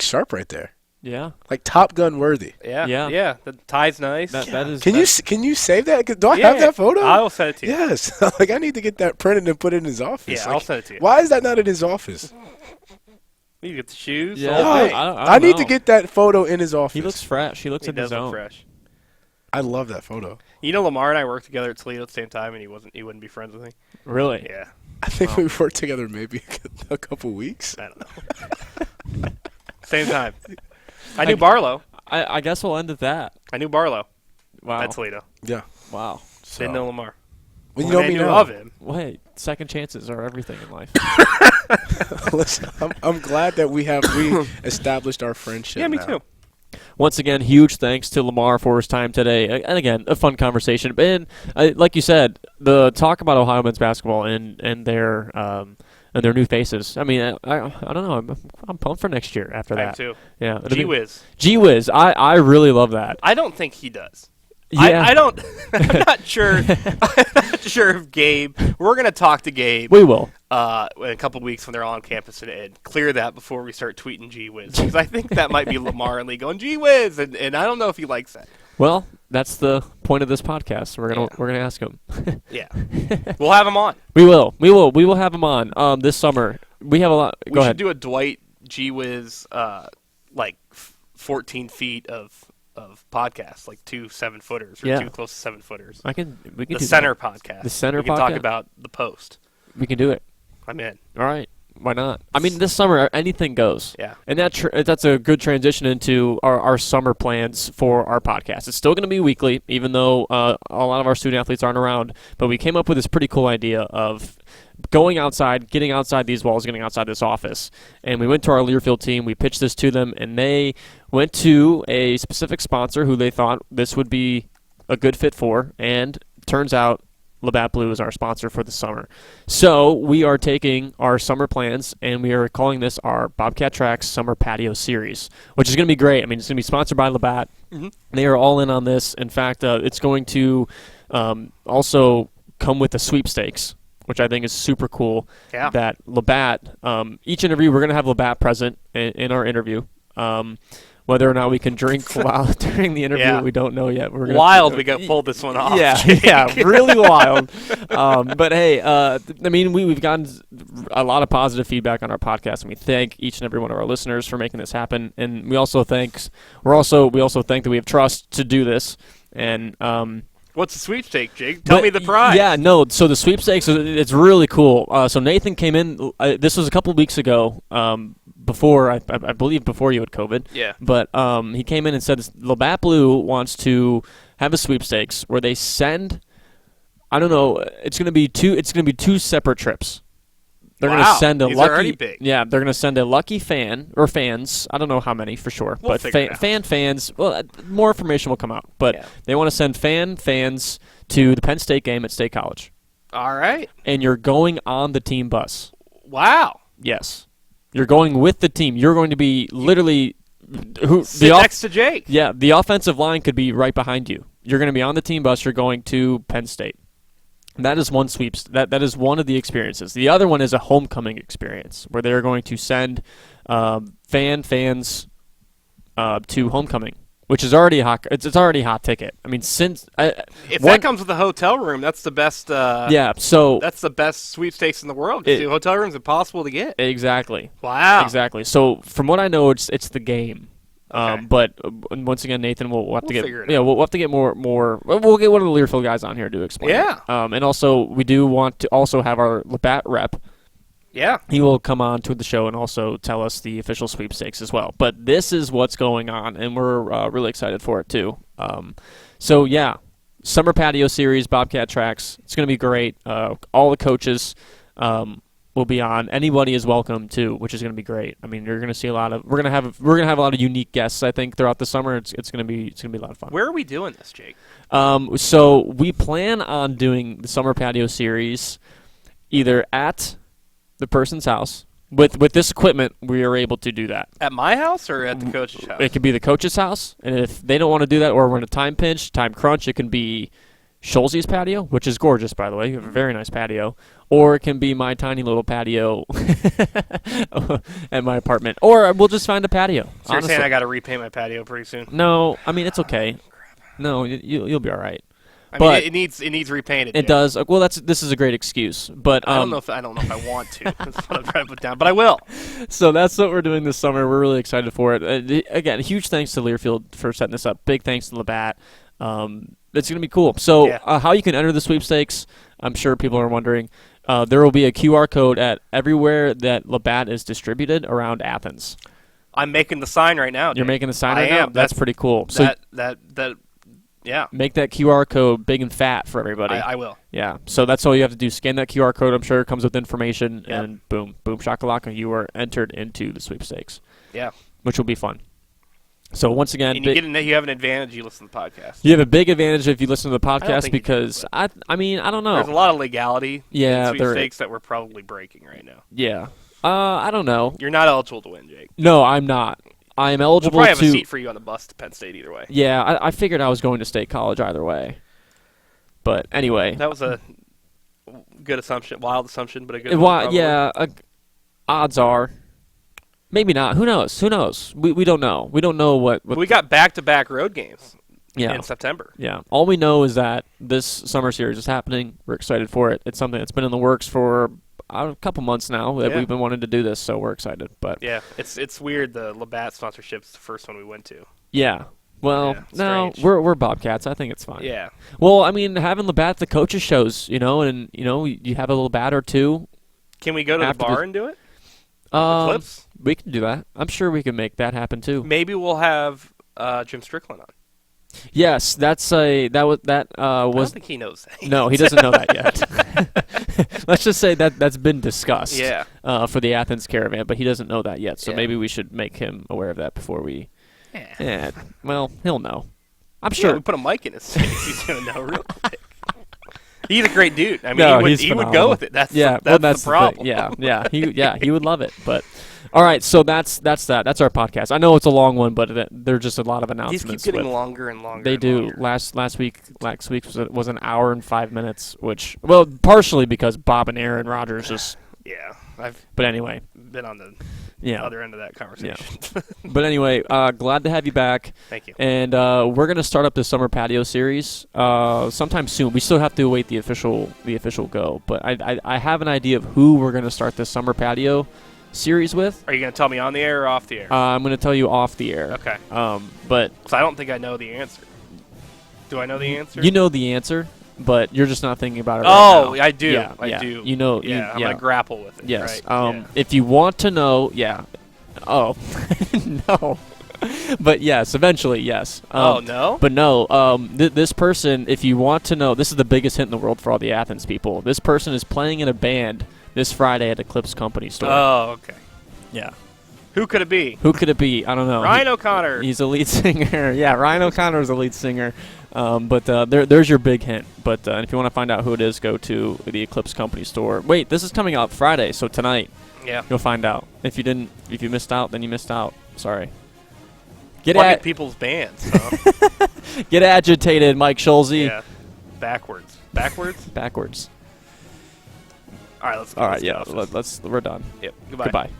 sharp right there. Yeah. Like Top Gun worthy. Yeah. Yeah. Yeah. The tie's nice. That is. Can you save that? Do I have that photo? I will send it to you. Yes. Like I need to get that printed and put it in his office. Yeah, like, I'll send it to you. Why is that not in his office? You get the shoes. Yeah. the whole I thing. don't I need know. to get that photo in his office. He looks fresh. He looks He in his does look own. fresh. I love that photo. You know, Lamar and I worked together at Toledo at the same time, and he wouldn't be friends with me. Really? Yeah. I think we've worked together maybe a couple weeks. I don't know. Same time. I knew Barlow. I guess we'll end at that. I knew Barlow Wow. at Toledo. Yeah. Wow. Didn't know Lamar. Well, you I know me knew now. of him. Well, hey, second chances are everything in life. Listen, I'm glad that we established our friendship. Yeah, me now. too. Once again, huge thanks to Lamar for his time today. And again, a fun conversation. And like you said, the talk about Ohio men's basketball and their new faces. I mean, I don't know. I'm pumped for next year after I am that. too. Yeah. Gee whiz. Gee whiz. I really love that. I don't think he does. Yeah. I don't. I'm not sure. I'm not sure if Gabe. We're gonna talk to Gabe. We will. In a couple weeks when they're all on campus and clear that before we start tweeting "Gee whiz" because I think that might be Lamar and Lee going "Gee whiz" and I don't know if he likes that. Well, that's the point of this podcast. We're gonna ask him. Yeah, we'll have him on. We will have him on this summer. We have a lot. We Go should ahead. do a Dwight Gee whiz 14 feet of podcasts, like 2 7-footers or Yeah. 2 close to 7-footers. We can The do center that. podcast. The center we can talk podcast? about the post. We can do it. I'm in. All right. Why not? I mean, this summer anything goes. Yeah. And that's a good transition into our summer plans for our podcast. It's still going to be weekly, even though a lot of our student athletes aren't around. But we came up with this pretty cool idea of going outside, getting outside these walls, getting outside this office. And we went to our Learfield team. We pitched this to them, and they went to a specific sponsor who they thought this would be a good fit for. And turns out LaBatt Blue is our sponsor for the summer. So we are taking our summer plans, and we are calling this our Bobcat Tracks Summer Patio Series, which is going to be great. I mean, it's going to be sponsored by LaBatt. Mm-hmm. They are all in on this. In fact, it's going to also come with the Sweepstakes, which I think is super cool. Yeah. That LaBatt, each interview, we're going to have LaBatt present in our interview. Whether or not we can drink while during the interview, we don't know yet. We're wild we got pulled this one off. Yeah, really wild. But hey, I mean, we've gotten a lot of positive feedback on our podcast, and we thank each and every one of our listeners for making this happen. And we also thank that we have trust to do this. And what's the sweepstake, Jake? Tell me the prize. Yeah, no. So the sweepstakes, it's really cool. So Nathan came in. This was a couple weeks ago. Before I believe before you had COVID. Yeah. But he came in and said LaBatt Blue wants to have a sweepstakes where they send. I don't know. It's going to be two separate trips. They're going to send a These lucky. are already big. Yeah, they're going to send a lucky fan or fans. I don't know how many for sure, We'll but figure it out. fans. Well, more information will come out, but they want to send fans to the Penn State game at State College. All right. And you're going on the team bus. Wow. Yes. You're going with the team. You're going to be literally sit next to Jake. Yeah, the offensive line could be right behind you. You're going to be on the team bus. You're going to Penn State. That is one sweeps. That is one of the experiences. The other one is a homecoming experience where they're going to send fans to homecoming which is already hot. It's already a hot ticket. I mean, if that comes with a hotel room, that's the best. So that's the best sweepstakes in the world. The hotel room's impossible to get. Exactly. Wow. Exactly. So from what I know, it's the game. Okay. But once again, Nathan, we'll have to get we'll have to get more. We'll get one of the Learfield guys on here to explain. Yeah. And also we do want to also have our LaBatt rep. Yeah. He will come on to the show and also tell us the official sweepstakes as well. But this is what's going on, and we're really excited for it too. So yeah, summer patio series, Bobcat Tracks. It's going to be great. All the coaches will be on. Anybody is welcome too, which is going to be great. I mean, you're going to see we're going to have a lot of unique guests. I think throughout the summer, it's going to be a lot of fun. Where are we doing this, Jake? So we plan on doing the summer patio series either at the person's house. With this equipment, we are able to do that. At my house or at the coach's house? It could be the coach's house, and if they don't want to do that or we're in a time crunch, it can be Schulze's patio, which is gorgeous, by the way. You have a very nice patio. Or it can be my tiny little patio at my apartment. Or we'll just find a patio. So you're saying I got to repaint my patio pretty soon? No, I mean, it's okay. No, you'll be all right. I mean, it needs repainted. It does. Well, this is a great excuse, but I don't know if I want to. That's what I'm trying to put down, but I will. So that's what we're doing this summer. We're really excited for it. Again, huge thanks to Learfield for setting this up. Big thanks to LaBatt. It's going to be cool. So how you can enter the sweepstakes, I'm sure people are wondering. There will be a QR code at everywhere that LaBatt is distributed around Athens. I'm making the sign right now. Jake. You're making the sign right now? That's pretty cool. So yeah. Make that QR code big and fat for everybody. I will. Yeah. So that's all you have to do. Scan that QR code. I'm sure it comes with information, and boom, shakalaka, you are entered into the sweepstakes. Yeah. Which will be fun. So once again, and you have an advantage. You listen to the podcast. You have a big advantage if you listen to the podcast because I don't know. There's a lot of legality. Yeah, in sweepstakes that we're probably breaking right now. Yeah. I don't know. You're not eligible to win, Jake. No, I'm not. I am eligible we'll probably have a seat for you on the bus to Penn State either way. Yeah, I figured I was going to State College either way. But anyway. That was a good assumption, wild assumption, but a good one. Yeah, odds are. Maybe not. Who knows? We don't know. We don't know what we got back-to-back road games in September. Yeah. All we know is that this summer series is happening. We're excited for it. It's something that's been in the works for a couple months now that we've been wanting to do this, so we're excited. But yeah, it's weird. The LaBatt sponsorship's the first one we went to. Yeah. Well, no, we're Bobcats. I think it's fine. Yeah. Well, I mean, having LaBatt the coaches shows, and you have a LaBatt or two. Can we go to the bar and do it? Clips? We can do that. I'm sure we can make that happen too. Maybe we'll have Jim Strickland on. Yes, that was. I don't think he knows that. No, he doesn't know that yet. Let's just say that's been discussed. Yeah. For the Athens Caravan, but he doesn't know that yet. So maybe we should make him aware of that before we. Yeah. Well, he'll know. I'm sure. We put a mic in his face. He's gonna know real quick. He's a great dude. I mean, he would go with it. That's the problem. He would love it. But all right, so that's that. That's our podcast. I know it's a long one, but there's just a lot of announcements. These keep getting longer and longer. They do. Longer. Last week was an hour and 5 minutes, which partially because Bob and Aaron Rodgers just. Yeah, But anyway, been on the other end of that conversation. Yeah. But anyway, glad to have you back. Thank you. And we're gonna start up the summer patio series sometime soon. We still have to await the official go, but I have an idea of who we're gonna start this summer patio series with. Are you gonna tell me on the air or off the air? I'm gonna tell you off the air. Okay. But because I don't think I know the answer. Do I know the answer? You know the answer. But you're just not thinking about it right now. I do. Yeah, I do. You know. Yeah, I'm going to grapple with it. Yes. Right? If you want to know, Oh, no. But yes, eventually, yes. No? But no, this person, if you want to know, this is the biggest hint in the world for all the Athens people. This person is playing in a band this Friday at Eclipse Company store. Oh, okay. Yeah. Who could it be? I don't know. Ryan O'Connor. He's a lead singer. Yeah, Ryan O'Connor is a lead singer. But there's your big hint. But if you want to find out who it is, go to the Eclipse Company store. Wait, this is coming out Friday, so tonight. Yeah. You'll find out. If you missed out, then you missed out. Sorry. Look at people's bands. So. Get agitated, Mike Schulze. Yeah. Backwards. Backwards. All right, let's go. All right, we're done. Yep. Goodbye. Goodbye.